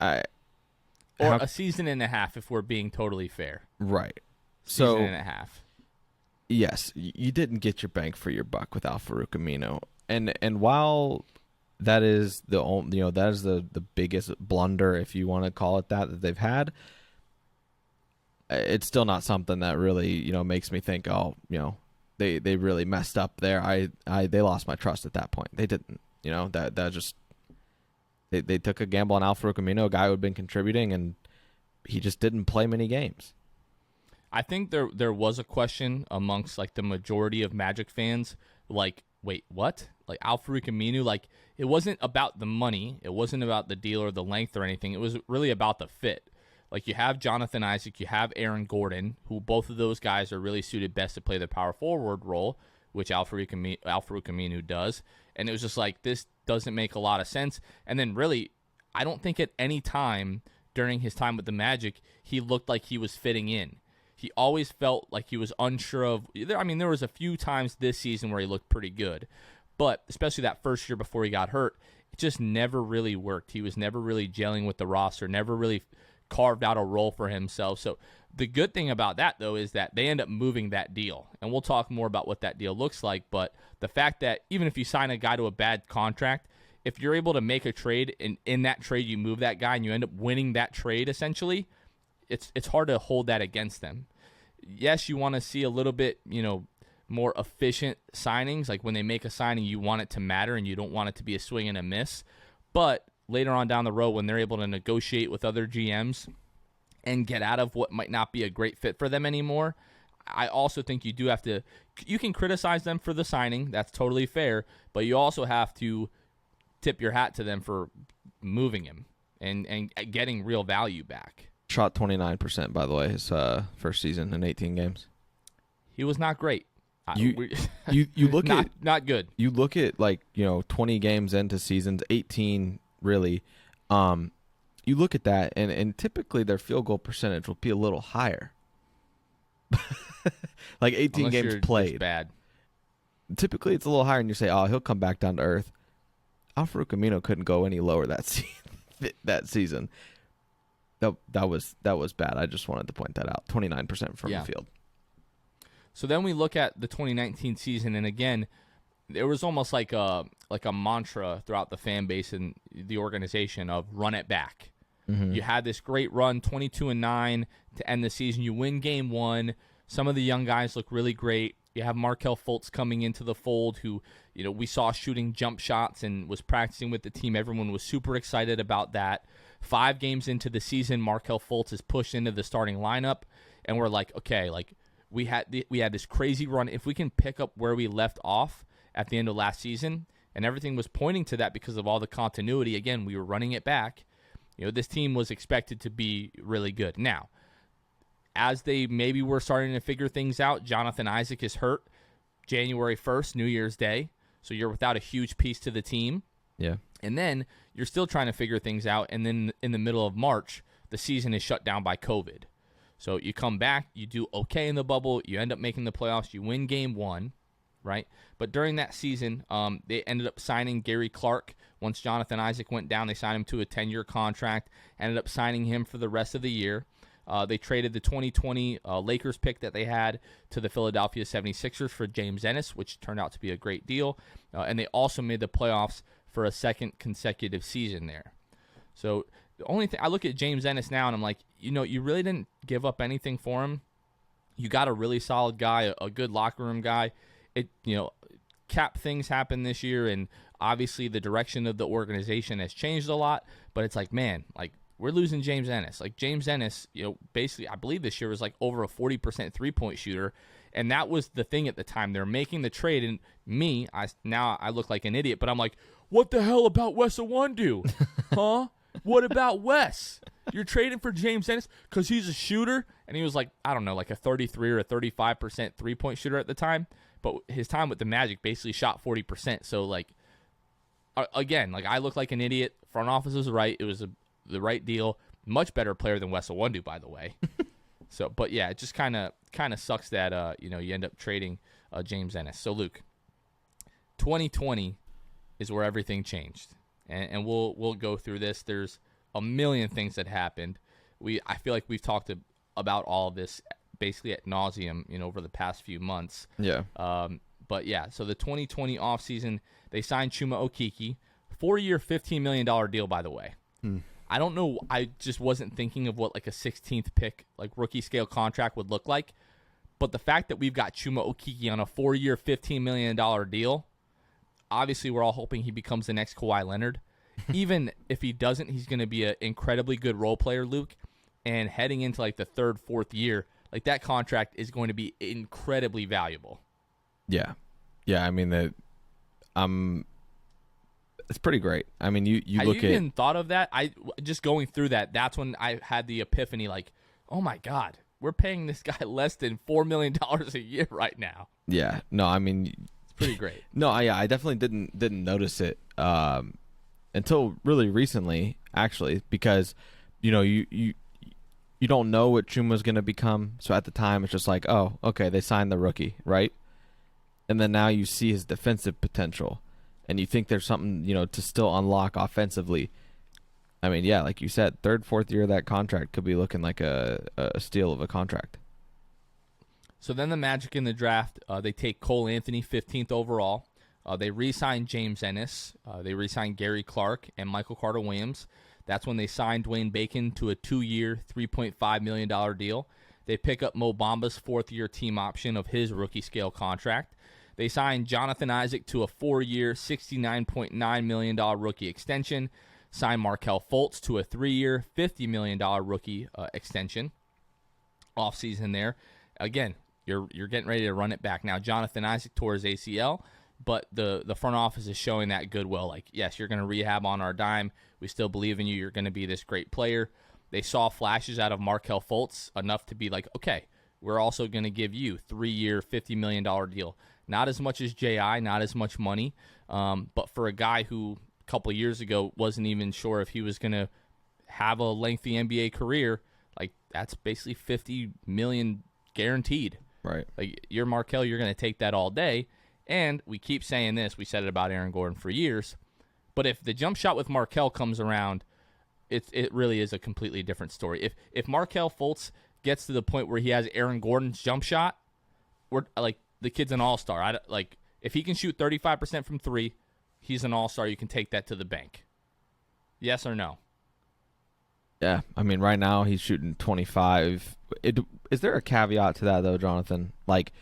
Or a season and a half, if we're being totally fair. Right. Season and a half. Yes, you didn't get your bang for your buck with Al-Farouq Aminu. And while that is the biggest blunder, if you want to call it that they've had, it's still not something that really, makes me think, they really messed up there. They lost my trust at that point. They didn't, that just they took a gamble on Al-Farouq Aminu, a guy who had been contributing, and he just didn't play many games. I think there was a question amongst like the majority of Magic fans, like, wait, what? Like Al-Farouq Aminu, like it wasn't about the money, it wasn't about the deal or the length or anything. It was really about the fit. Like you have Jonathan Isaac, you have Aaron Gordon, who both of those guys are really suited best to play the power forward role, which Al-Farouq Aminu does. And it was just like, this doesn't make a lot of sense. And then really, I don't think at any time during his time with the Magic, he looked like he was fitting in. He always felt like he was unsure of. I mean, there was a few times this season where he looked pretty good, but especially that first year before he got hurt, it just never really worked. He was never really gelling with the roster, never really carved out a role for himself. So the good thing about that, though, is that they end up moving that deal, and we'll talk more about what that deal looks like. But the fact that even if you sign a guy to a bad contract, if you're able to make a trade, and in that trade you move that guy and you end up winning that trade, essentially, it's hard to hold that against them. Yes, you want to see a little bit, more efficient signings. Like when they make a signing, you want it to matter and you don't want it to be a swing and a miss. But later on down the road, when they're able to negotiate with other GMs and get out of what might not be a great fit for them anymore, I also think you do have to, you can criticize them for the signing. That's totally fair. But you also have to tip your hat to them for moving him and getting real value back. Shot 29%, by the way, his first season in 18 games. He was not great. You look not good. You look at 20 games into seasons, 18 really. You look at that, and typically their field goal percentage will be a little higher. Like 18 Unless games played. Bad. Typically it's a little higher, and you say, "Oh, he'll come back down to earth." Al-Farouq Aminu couldn't go any lower that season. That was bad. I just wanted to point that out. 29% from the field. So then we look at the 2019 season, and again, there was almost like a mantra throughout the fan base and the organization of run it back. Mm-hmm. You had this great run, 22-9 to end the season. You win game one. Some of the young guys look really great. You have Markelle Fultz coming into the fold, who we saw shooting jump shots and was practicing with the team. Everyone was super excited about that. 5 games into the season, Markelle Fultz is pushed into the starting lineup, and we're like, okay, like we had this crazy run. If we can pick up where we left off at the end of last season, and everything was pointing to that because of all the continuity. Again, we were running it back. This team was expected to be really good. Now, as they maybe were starting to figure things out, Jonathan Isaac is hurt January 1st, New Year's Day, so you're without a huge piece to the team. Yeah. And then you're still trying to figure things out, and then in the middle of March, the season is shut down by COVID. So you come back, you do okay in the bubble, you end up making the playoffs, you win game one, right? But during that season, they ended up signing Gary Clark. Once Jonathan Isaac went down, they signed him to a 10-year contract, ended up signing him for the rest of the year. They traded the 2020 Lakers pick that they had to the Philadelphia 76ers for James Ennis, which turned out to be a great deal. And they also made the playoffs for a second consecutive season there. So the only thing, I look at James Ennis now and I'm like, you really didn't give up anything for him. You got a really solid guy, a good locker room guy. Cap things happened this year, and obviously the direction of the organization has changed a lot, but it's like, man, like we're losing James Ennis. Like James Ennis, basically I believe this year was like over a 40% three-point shooter, and that was the thing at the time. They're making the trade, and now I look like an idiot, but I'm like, what the hell about Wes Iwundu? Huh? What about Wes? You're trading for James Ennis because he's a shooter, and he was like, I don't know, like a 33 or a 35% three-point shooter at the time. But his time with the Magic basically shot 40%. So, like, again, like I look like an idiot. Front office was right. It was the right deal. Much better player than Wes Iwundu, by the way. So, but yeah, it just kind of sucks that you end up trading James Ennis. So, Luke, 2020 is where everything changed, and we'll go through this. There's a million things that happened. I feel like we've talked about all of this basically ad nauseum, over the past few months. Yeah. But yeah, so the 2020 offseason, they signed Chuma Okeke, 4-year, $15 million deal, by the way. I don't know. I just wasn't thinking of what like a 16th pick, like rookie scale contract would look like. But the fact that we've got Chuma Okeke on a 4-year, $15 million deal, obviously we're all hoping he becomes the next Kawhi Leonard. Even if he doesn't, he's going to be an incredibly good role player, Luke. And heading into like the 3rd, 4th year, like that contract is going to be incredibly valuable. Yeah. Yeah, I mean, it's pretty great. I mean, you look at... I even thought of that. Just going through that, that's when I had the epiphany, like, oh my God, we're paying this guy less than $4 million a year right now. Yeah. No, I mean... It's pretty great. No, I definitely didn't notice it until really recently, actually, because, you don't know what Chuma's going to become. So at the time, it's just like, oh, okay, they signed the rookie, right? And then now you see his defensive potential, and you think there's something, to still unlock offensively. I mean, yeah, like you said, 3rd, 4th year of that contract could be looking like a steal of a contract. So then the Magic in the draft, they take Cole Anthony, 15th overall. They re-signed James Ennis. They re-signed Gary Clark and Michael Carter-Williams. That's when they signed Dwayne Bacon to a 2-year, $3.5 million deal. They pick up Mo Bamba's 4th-year team option of his rookie-scale contract. They signed Jonathan Isaac to a 4-year, $69.9 million rookie extension. Signed Markelle Fultz to a 3-year, $50 million rookie extension. Offseason there. Again, you're getting ready to run it back. Now, Jonathan Isaac tore his ACL, but the front office is showing that goodwill. Like, yes, you're going to rehab on our dime. We still believe in you. You're going to be this great player. They saw flashes out of Markelle Fultz enough to be like, okay, we're also going to give you 3-year, $50 million deal. Not as much as J.I., not as much money, but for a guy who a couple of years ago wasn't even sure if he was going to have a lengthy NBA career, like that's basically $50 million guaranteed. Right. Like you're Markelle, you're going to take that all day. And we keep saying this. We said it about Aaron Gordon for years. But if the jump shot with Markelle comes around, it really is a completely different story. If Markelle Fultz gets to the point where he has Aaron Gordon's jump shot, we're like the kid's an all-star. Like if he can shoot 35% from 3, he's an all-star. You can take that to the bank. Yes or no? Yeah, I mean, right now he's shooting 25. Is there a caveat to that though, Jonathan? Like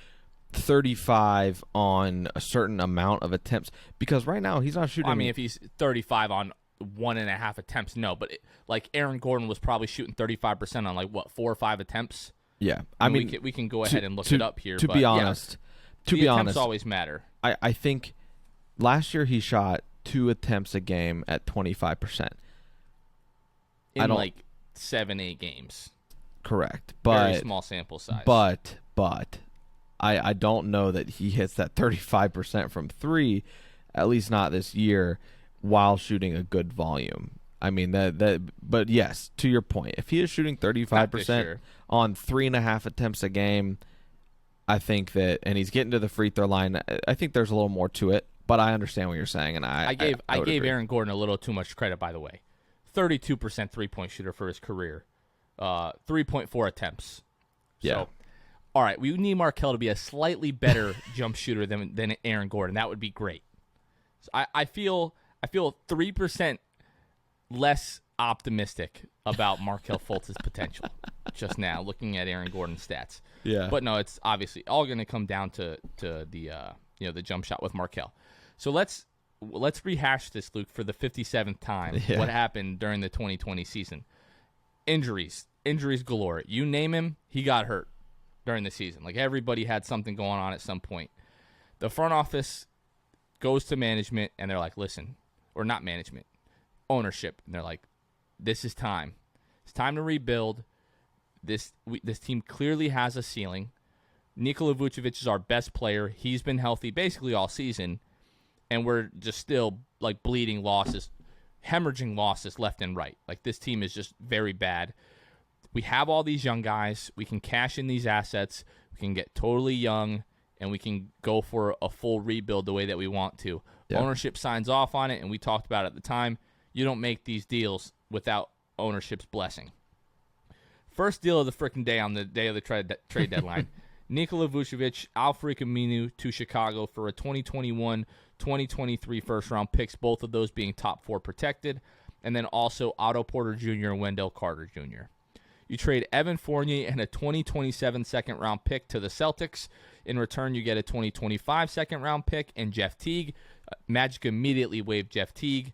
35 on a certain amount of attempts, because right now he's not shooting. Well, I mean, if he's 35 on 1.5 attempts, no. But like Aaron Gordon was probably shooting 35% on like what 4 or 5 attempts. Yeah, I mean, we can go ahead and look it up here. To be honest, the attempts always matter. I think last year he shot 2 attempts a game at 25%. In like 7-8 games. Correct, but very small sample size. But I don't know that he hits that 35% from 3, at least not this year, while shooting a good volume. I mean but yes, to your point, if he is shooting 35% on 3.5 attempts a game, I think that, and he's getting to the free throw line, I think there's a little more to it. But I understand what you're saying, and I gave agree. Aaron Gordon a little too much credit, by the way. 32% 3-point shooter for his career, 3.4 attempts. Yeah. So, all right, we need Markelle to be a slightly better jump shooter than Aaron Gordon. That would be great. So I feel 3% less optimistic about Markelle Fultz's potential just now, looking at Aaron Gordon's stats. Yeah. But no, it's obviously all going to come down to the the jump shot with Markelle. So let's rehash this, Luke, for the 57th time. Yeah. What happened during the 2020 season? Injuries galore. You name him, he got hurt during the season. Like everybody had something going on at some point. The front office goes to management and they're like, listen, or not management, ownership, and they're like, this is time. It's time to rebuild. This team clearly has a ceiling. Nikola Vucevic is our best player. He's been healthy basically all season. And we're just still like bleeding losses, hemorrhaging losses left and right. Like this team is just very bad. we have all these young guys. We can cash in these assets. We can get totally young, and we can go for a full rebuild the way that we want to. Yeah. Ownership signs off on it, and we talked about it at the time. You don't make these deals without ownership's blessing. First deal of the freaking day on the day of the trade deadline. Nikola Vucevic, Al-Farouq Aminu to Chicago for a 2021-2023 first-round picks, both of those being top 4 protected, and then also Otto Porter Jr. and Wendell Carter Jr. You trade Evan Fournier and a 2027 second-round pick to the Celtics. In return, you get a 2025 second-round pick and Jeff Teague. Magic immediately waived Jeff Teague.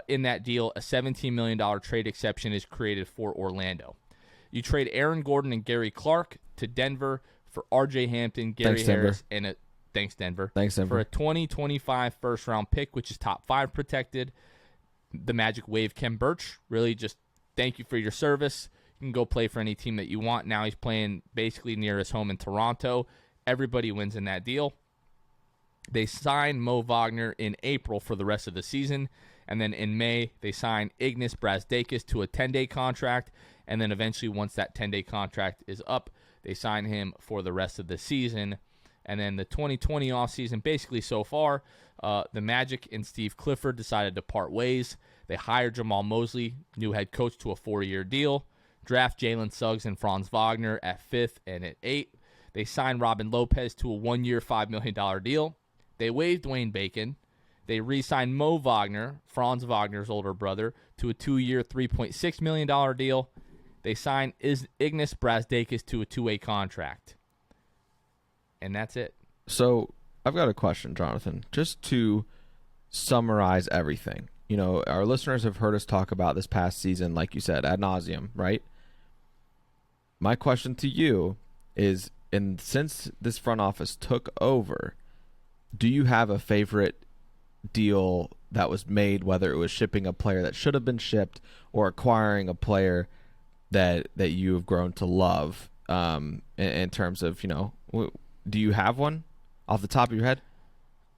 In that deal, a $17 million trade exception is created for Orlando. You trade Aaron Gordon and Gary Clark to Denver for R.J. Hampton, Gary Harris, and a thanks Denver for a 2025 first-round pick, which is top 5 protected. The Magic waived Kem Birch. Really just thank you for your service. You can go play for any team that you want. Now he's playing basically near his home in Toronto. Everybody wins in that deal. They signed Mo Wagner in April for the rest of the season. And then in May, they signed Ignas Brazdeikis to a 10-day contract. And then eventually, once that 10-day contract is up, they sign him for the rest of the season. And then the 2020 offseason, basically so far, the Magic and Steve Clifford decided to part ways. They hired Jamal Mosley, new head coach, to a 4-year deal. Draft Jalen Suggs and Franz Wagner at 5th and at 8th. They signed Robin Lopez to a 1-year, $5 million deal. They waived Dwayne Bacon. They re-signed Mo Wagner, Franz Wagner's older brother, to a 2-year, $3.6 million deal. They signed Ignas Brazdeikis to a 2-way contract. And that's it. So I've got a question, Jonathan. Just to summarize everything. You know, our listeners have heard us talk about this past season, like you said, ad nauseum, right? My question to you is, since this front office took over, do you have a favorite deal that was made, whether it was shipping a player that should have been shipped or acquiring a player that you have grown to love, in terms of, you know, do you have one off the top of your head?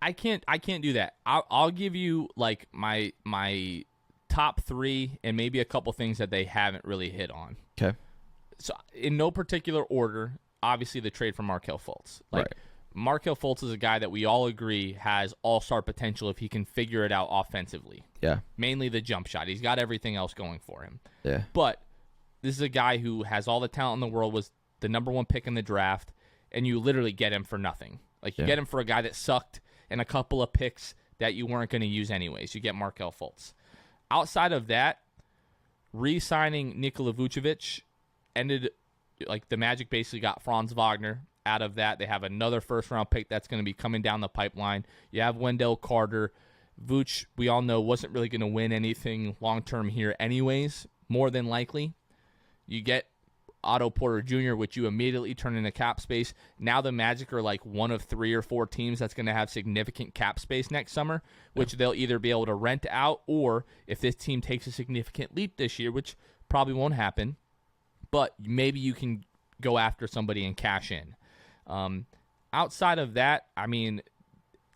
I can't do that. I'll give you like my top 3 and maybe a couple things that they haven't really hit on. Okay. So in no particular order, obviously the trade for Markelle Fultz. Right. Markelle Fultz is a guy that we all agree has all-star potential if he can figure it out offensively. Yeah. Mainly the jump shot. He's got everything else going for him. Yeah. But this is a guy who has all the talent in the world, was the number 1 pick in the draft, and you literally get him for nothing. Like, you get him for a guy that sucked and a couple of picks that you weren't going to use anyways. You get Markelle Fultz. Outside of that, re-signing Nikola Vucevic ended, like, the Magic basically got Franz Wagner. Out of that, they have another first-round pick that's going to be coming down the pipeline. You have Wendell Carter. Vooch, we all know, wasn't really going to win anything long-term here anyways, more than likely. You get Otto Porter Jr., which you immediately turn into cap space. Now the Magic are like one of 3 or 4 teams that's going to have significant cap space next summer, which they'll either be able to rent out, or if this team takes a significant leap this year, which probably won't happen, but maybe you can go after somebody and cash in. Outside of that, I mean,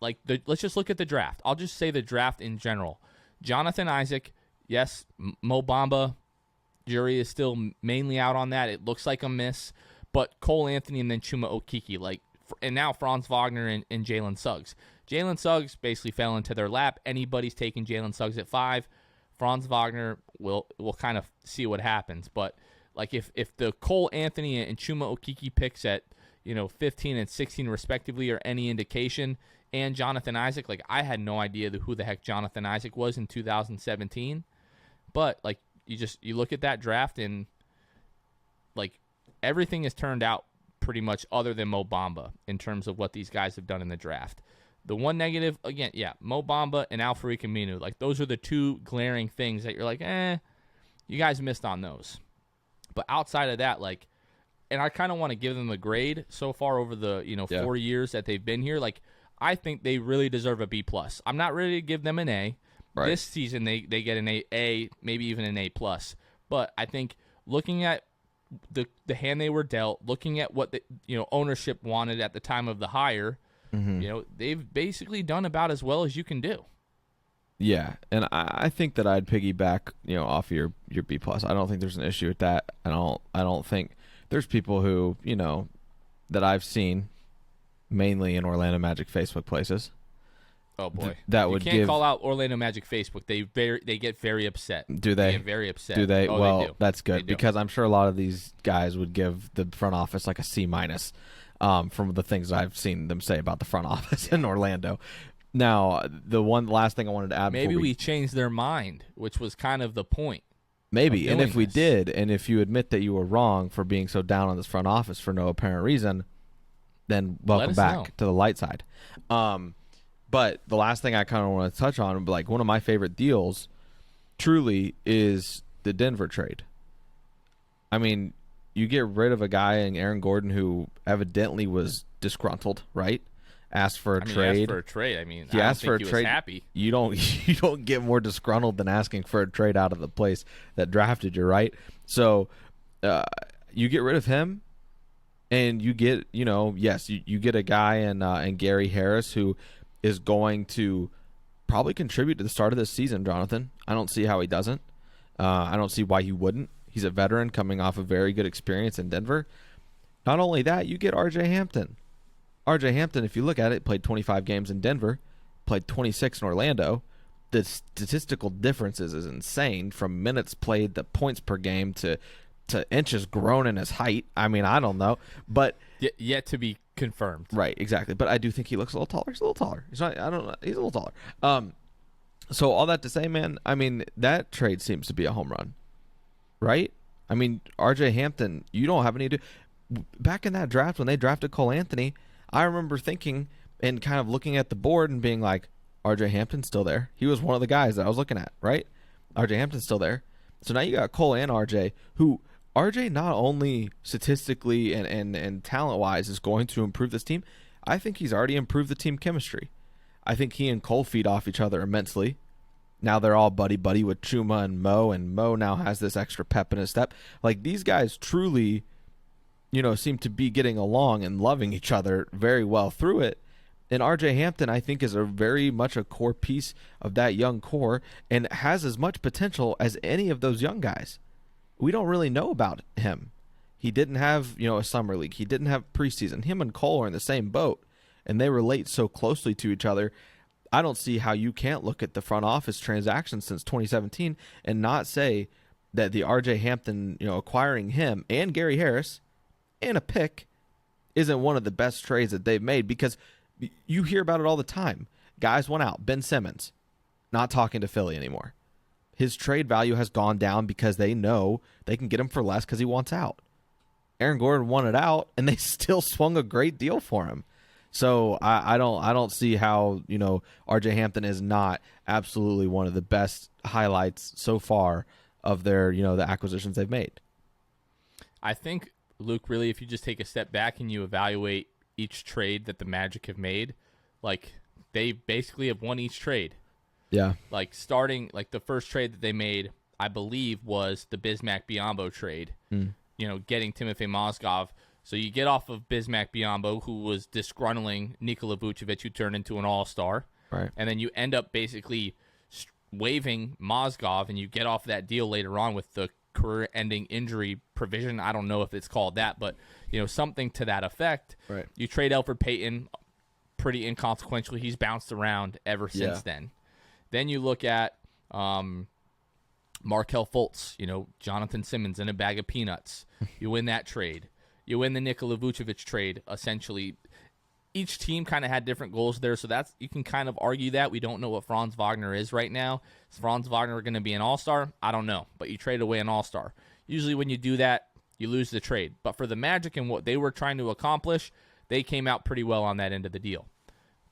like, let's just look at the draft. I'll just say the draft in general. Jonathan Isaac, yes. Mo Bamba, jury is still mainly out on that. It looks like a miss. But Cole Anthony and then Chuma Okeke, and now Franz Wagner and Jalen Suggs. Jalen Suggs basically fell into their lap. Anybody's taking Jalen Suggs at 5. Franz Wagner, we'll kind of see what happens. But like, if the Cole Anthony and Chuma Okeke picks at 15 and 16 respectively are any indication, and Jonathan Isaac, like, I had no idea who the heck Jonathan Isaac was in 2017. But like, you look at that draft and like, everything has turned out pretty much other than Mo Bamba in terms of what these guys have done in the draft. The one negative, again, Mo Bamba and Al-Farouq Aminu, like, those are the 2 glaring things that you're like, you guys missed on those. But outside of that, like, and I kind of want to give them a grade so far over the 4 years that they've been here. Like, I think they really deserve a B+. I'm not ready to give them an A. Right. This season they get an A, maybe even an A+. But I think looking at the hand they were dealt, looking at what the ownership wanted at the time of the hire, they've basically done about as well as you can do. Yeah, and I think that I'd piggyback, off your B plus. I don't think there's an issue with that. I don't think there's people who, that I've seen mainly in Orlando Magic Facebook places. Oh boy, that you would can't give, call out Orlando Magic Facebook. They get very upset. Do they? They get very upset. Do they? Oh, Well, they do. that's good because I'm sure a lot of these guys would give the front office like a C minus, from the things I've seen them say about the front office in Orlando. Now, the last thing I wanted to add. Maybe we changed their mind, which was kind of the point. Maybe, and if we this. did, and if you admit that you were wrong for being so down on this front office for no apparent reason, then welcome back to the light side. But the last thing I kind of want to touch on, like one of my favorite deals, truly, is the Denver trade. I mean, you get rid of a guy in Aaron Gordon who evidently was disgruntled, right? Asked for a trade. He asked for a trade. I mean, he I asked don't for think a he trade. was happy. You don't get more disgruntled than asking for a trade out of the place that drafted you, right? So you get rid of him, and you get, yes, you get a guy in Gary Harris who is going to probably contribute to the start of this season, Jonathan. I don't see how he doesn't. I don't see why he wouldn't. He's a veteran coming off a very good experience in Denver. Not only that, you get R.J. Hampton. R.J. Hampton, if you look at it, played 25 games in Denver, played 26 in Orlando. The statistical differences is insane from minutes played to points per game to inches grown in his height. I mean, I don't know, but yet to be confirmed. Right, exactly. But I do think he looks a little taller. He's a little taller. He's not. I don't know. He's a little taller. So all that to say, man, I mean, that trade seems to be a home run, right? I mean, R.J. Hampton, you don't have any. Back in that draft when they drafted Cole Anthony, I remember thinking and kind of looking at the board and being like, R.J. Hampton's still there. He was one of the guys that I was looking at, right? R.J. Hampton's still there. So now you got Cole and R.J., who R.J. not only statistically and talent-wise is going to improve this team, I think he's already improved the team chemistry. I think he and Cole feed off each other immensely. Now they're all buddy-buddy with Chuma and Mo now has this extra pep in his step. Like, these guys truly, seem to be getting along and loving each other very well through it. And R.J. Hampton, I think, is a very much a core piece of that young core and has as much potential as any of those young guys. We don't really know about him. He didn't have, a summer league. He didn't have preseason. Him and Cole are in the same boat, and they relate so closely to each other. I don't see how you can't look at the front office transactions since 2017 and not say that the R.J. Hampton, acquiring him and Gary Harris and a pick isn't one of the best trades that they've made, because you hear about it all the time. Guys went out. Ben Simmons, not talking to Philly anymore. His trade value has gone down because they know they can get him for less because he wants out. Aaron Gordon wanted out, and they still swung a great deal for him. So I don't see how R.J. Hampton is not absolutely one of the best highlights so far of their the acquisitions they've made. I think, Luke, really, if you just take a step back and you evaluate each trade that the Magic have made, like, they basically have won each trade. Yeah. Like, starting, like, the first trade that they made, I believe, was the Bismack-Biyombo trade. Getting Timofey Mozgov. So you get off of Bismack-Biyombo, who was disgruntling Nikola Vucevic, who turned into an all-star. Right. And then you end up basically waiving Mozgov, and you get off that deal later on with the career-ending injury provision. I don't know if it's called that, but something to that effect. Right. You trade Elfrid Payton pretty inconsequentially. He's bounced around ever since then. Then you look at Markelle Fultz, Jonathan Simmons in a bag of peanuts. You win that trade. You win the Nikola Vucevic trade, essentially. Each team kind of had different goals there, so that's, you can kind of argue that. We don't know what Franz Wagner is right now. Is Franz Wagner going to be an all-star? I don't know, but you trade away an all-star. Usually when you do that, you lose the trade. But for the Magic and what they were trying to accomplish, they came out pretty well on that end of the deal.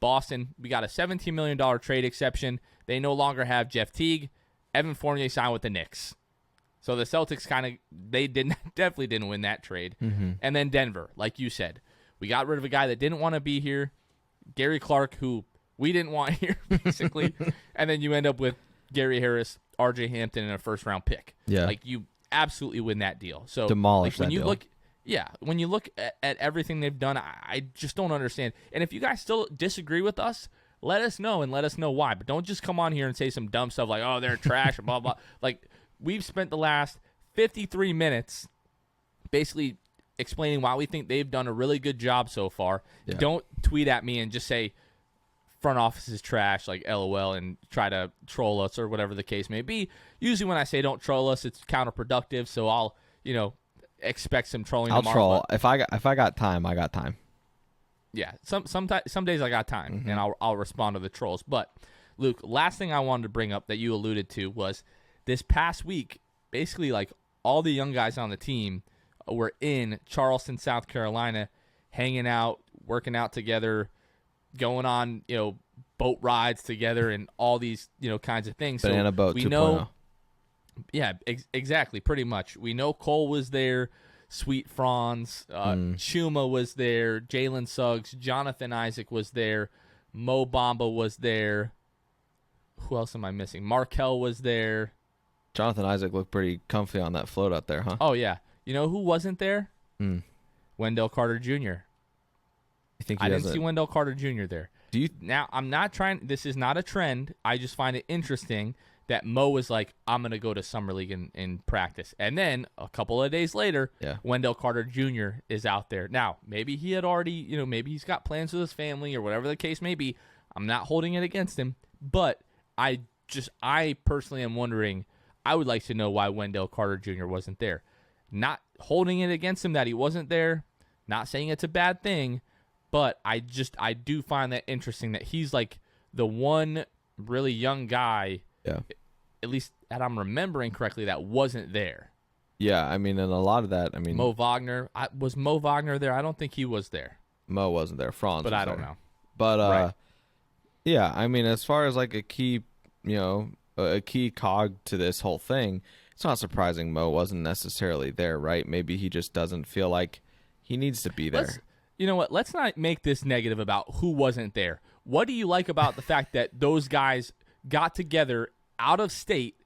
Boston, we got a $17 million trade exception. They no longer have Jeff Teague. Evan Fournier signed with the Knicks. So the Celtics definitely didn't win that trade. Mm-hmm. And then Denver, like you said. We got rid of a guy that didn't want to be here, Gary Clark, who we didn't want here, basically. And then you end up with Gary Harris, R.J. Hampton, and a first-round pick. Yeah. Like, you absolutely win that deal. So demolish when that you deal. when you look at everything they've done, I just don't understand. And if you guys still disagree with us, let us know and let us know why. But don't just come on here and say some dumb stuff like, oh, they're trash, and blah, blah. Like, we've spent the last 53 minutes basically explaining why we think they've done a really good job so far. Yeah. Don't tweet at me and just say front office is trash, like LOL, and try to troll us or whatever the case may be. Usually when I say don't troll us, it's counterproductive, so I'll, expect some trolling I'll tomorrow. troll. If I got time, I got time. Yeah, some days I got time, and I'll respond to the trolls. But, Luke, last thing I wanted to bring up that you alluded to was this past week, basically like all the young guys on the team were in Charleston, South Carolina, hanging out, working out together, going on, boat rides together and all these, kinds of things. Banana boat 2.0. Yeah, exactly, pretty much. We know Cole was there, Sweet Franz, Chuma was there, Jalen Suggs, Jonathan Isaac was there, Mo Bamba was there. Who else am I missing? Markel was there. Jonathan Isaac looked pretty comfy on that float out there, huh? Oh, yeah. You know who wasn't there? Wendell Carter Jr. I didn't see Wendell Carter Jr. there. Now, I'm not trying – this is not a trend. I just find it interesting that Mo was like, I'm going to go to Summer League in practice. And then a couple of days later, Wendell Carter Jr. is out there. Now, maybe he had already – maybe he's got plans with his family or whatever the case may be. I'm not holding it against him. But I personally am wondering – I would like to know why Wendell Carter Jr. wasn't there. Not holding it against him that he wasn't there. Not saying it's a bad thing. But I do find that interesting that he's like the one really young guy, at least that I'm remembering correctly, that wasn't there. Yeah, I mean, and a lot of that, I mean. Mo Wagner. Was Mo Wagner there? I don't think he was there. Mo wasn't there. Franz but was I don't there. know. But, right. Yeah, I mean, as far as like a key, a key cog to this whole thing, it's not surprising Mo wasn't necessarily there, right? Maybe he just doesn't feel like he needs to be there. You know what? Let's not make this negative about who wasn't there. What do you like about the fact that those guys got together out of state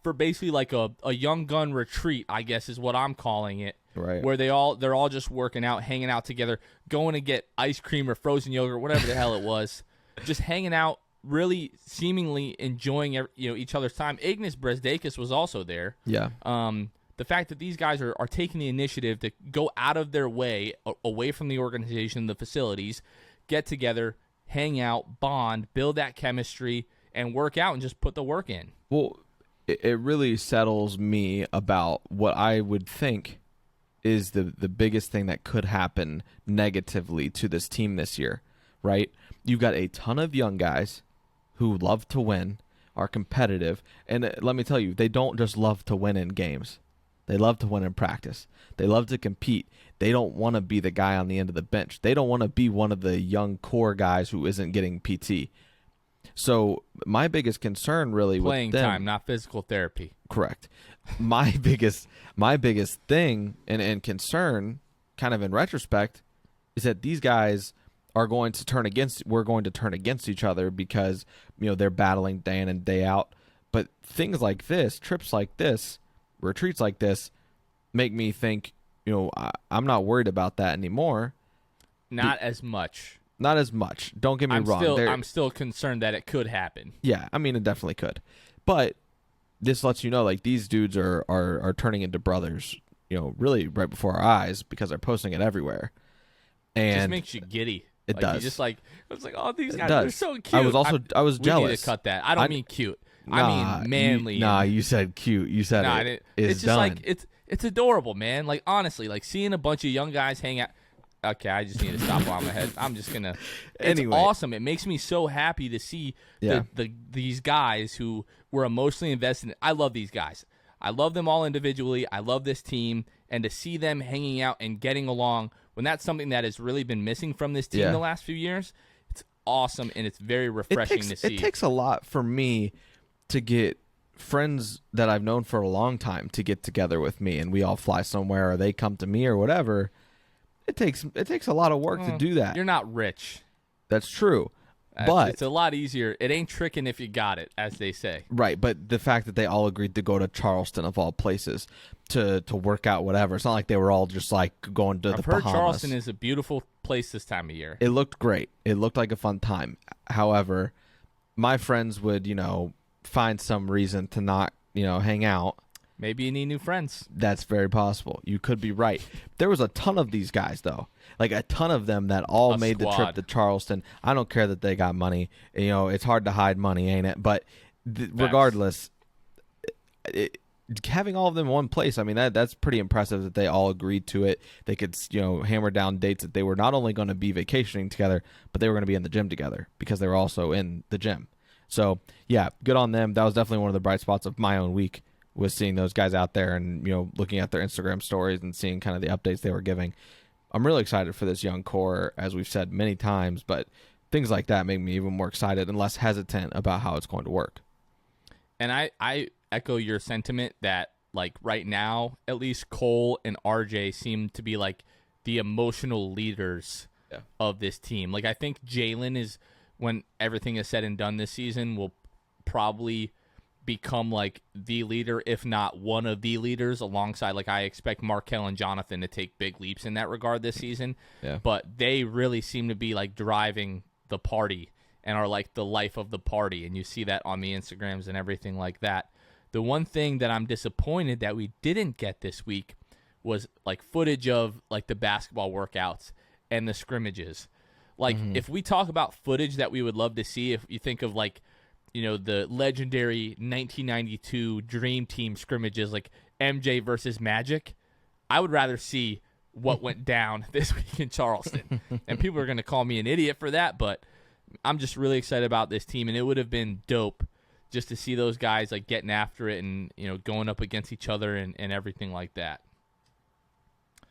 for basically like a young gun retreat, I guess is what I'm calling it, right? Where they're all just working out, hanging out together, going to get ice cream or frozen yogurt, whatever the hell it was, just hanging out, really seemingly enjoying each other's time. Ignas Brezdeikis was also there. Yeah. The fact that these guys are taking the initiative to go out of their way, away from the organization, the facilities, get together, hang out, bond, build that chemistry, and work out and just put the work in. Well, it really settles me about what I would think is the biggest thing that could happen negatively to this team this year, right? You've got a ton of young guys who love to win, are competitive, and let me tell you, they don't just love to win in games. They love to win in practice. They love to compete. They don't want to be the guy on the end of the bench. They don't want to be one of the young core guys who isn't getting PT. So my biggest concern really playing with them, time, not physical therapy. Correct. My biggest thing and concern, kind of in retrospect, is that these guys we're going to turn against each other because they're battling day in and day out. But things like this, trips like this, retreats like this, make me think, I'm not worried about that anymore. Not as much. Don't get me wrong. I'm still concerned that it could happen. Yeah, I mean, it definitely could. But this lets you know, like, these dudes are turning into brothers, really right before our eyes because they're posting it everywhere. And it just makes you giddy. It does. You just oh, these guys are so cute. I was jealous. We need to cut that. I don't mean cute. I mean manly. You said cute. You said it's just done. It's adorable, man. Like, honestly, like seeing a bunch of young guys hang out. Okay, I just need to stop while I'm ahead. I'm just gonna. It's awesome. It makes me so happy to see these guys who were emotionally invested. I love these guys. I love them all individually. I love this team, and to see them hanging out and getting along when that's something that has really been missing from this team the last few years. It's awesome, and it's very refreshing to see. It takes a lot for me to get friends that I've known for a long time to get together with me, and we all fly somewhere, or they come to me, or whatever. It takes a lot of work to do that. You're not rich. That's true. But it's a lot easier. It ain't tricking if you got it, as they say. Right, but the fact that they all agreed to go to Charleston, of all places, to work out, whatever. It's not like they were all just like going to the Bahamas. I've heard Charleston is a beautiful place this time of year. It looked great. It looked like a fun time. However, my friends would, find some reason to not, hang out. Maybe you need new friends. That's very possible. You could be right. There was a ton of these guys, though. Like a ton of them that all made the trip to Charleston. I don't care that they got money. It's hard to hide money, ain't it? But regardless, having all of them in one place, I mean, that's pretty impressive that they all agreed to it. They could, hammer down dates that they were not only going to be vacationing together, but they were going to be in the gym together because they were also in the gym. So, yeah, good on them. That was definitely one of the bright spots of my own week, was seeing those guys out there and, looking at their Instagram stories and seeing kind of the updates they were giving. I'm really excited for this young core, as we've said many times, but things like that make me even more excited and less hesitant about how it's going to work. And I echo your sentiment that, like, right now, at least Cole and RJ seem to be, like, the emotional leaders of this team. Like, I think Jalen is, when everything is said and done this season, will probably become, like, the leader, if not one of the leaders, alongside, like, I expect Markel and Jonathan to take big leaps in that regard this season. Yeah. But they really seem to be, like, driving the party and are, like, the life of the party. And you see that on the Instagrams and everything like that. The one thing that I'm disappointed that we didn't get this week was, like, footage of, like, the basketball workouts and the scrimmages. Like, if we talk about footage that we would love to see, if you think of, like, the legendary 1992 Dream Team scrimmages, like MJ versus Magic, I would rather see what went down this week in Charleston. And people are going to call me an idiot for that, but I'm just really excited about this team, and it would have been dope just to see those guys, like, getting after it and, going up against each other and everything like that.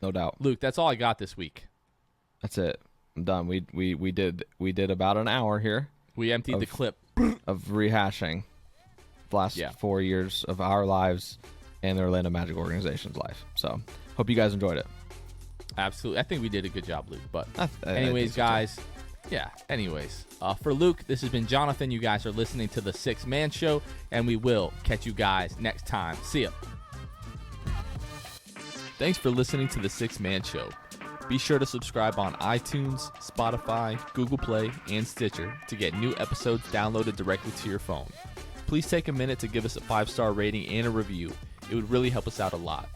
No doubt. Luke, that's all I got this week. That's it. I'm done. We did about an hour here. We emptied the clip of rehashing the last 4 years of our lives and the Orlando Magic organization's life. So hope you guys enjoyed it. Absolutely. I think we did a good job, Luke. But anyways, guys, for Luke, this has been Jonathan. You guys are listening to The Sixth Man Show, and we will catch you guys next time. See ya. Thanks for listening to The Sixth Man Show. Be sure to subscribe on iTunes, Spotify, Google Play, and Stitcher to get new episodes downloaded directly to your phone. Please take a minute to give us a 5-star rating and a review. It would really help us out a lot.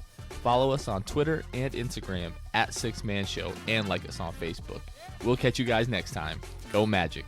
Follow us on Twitter and Instagram @6man show and like us on Facebook. We'll catch you guys next time. Go Magic.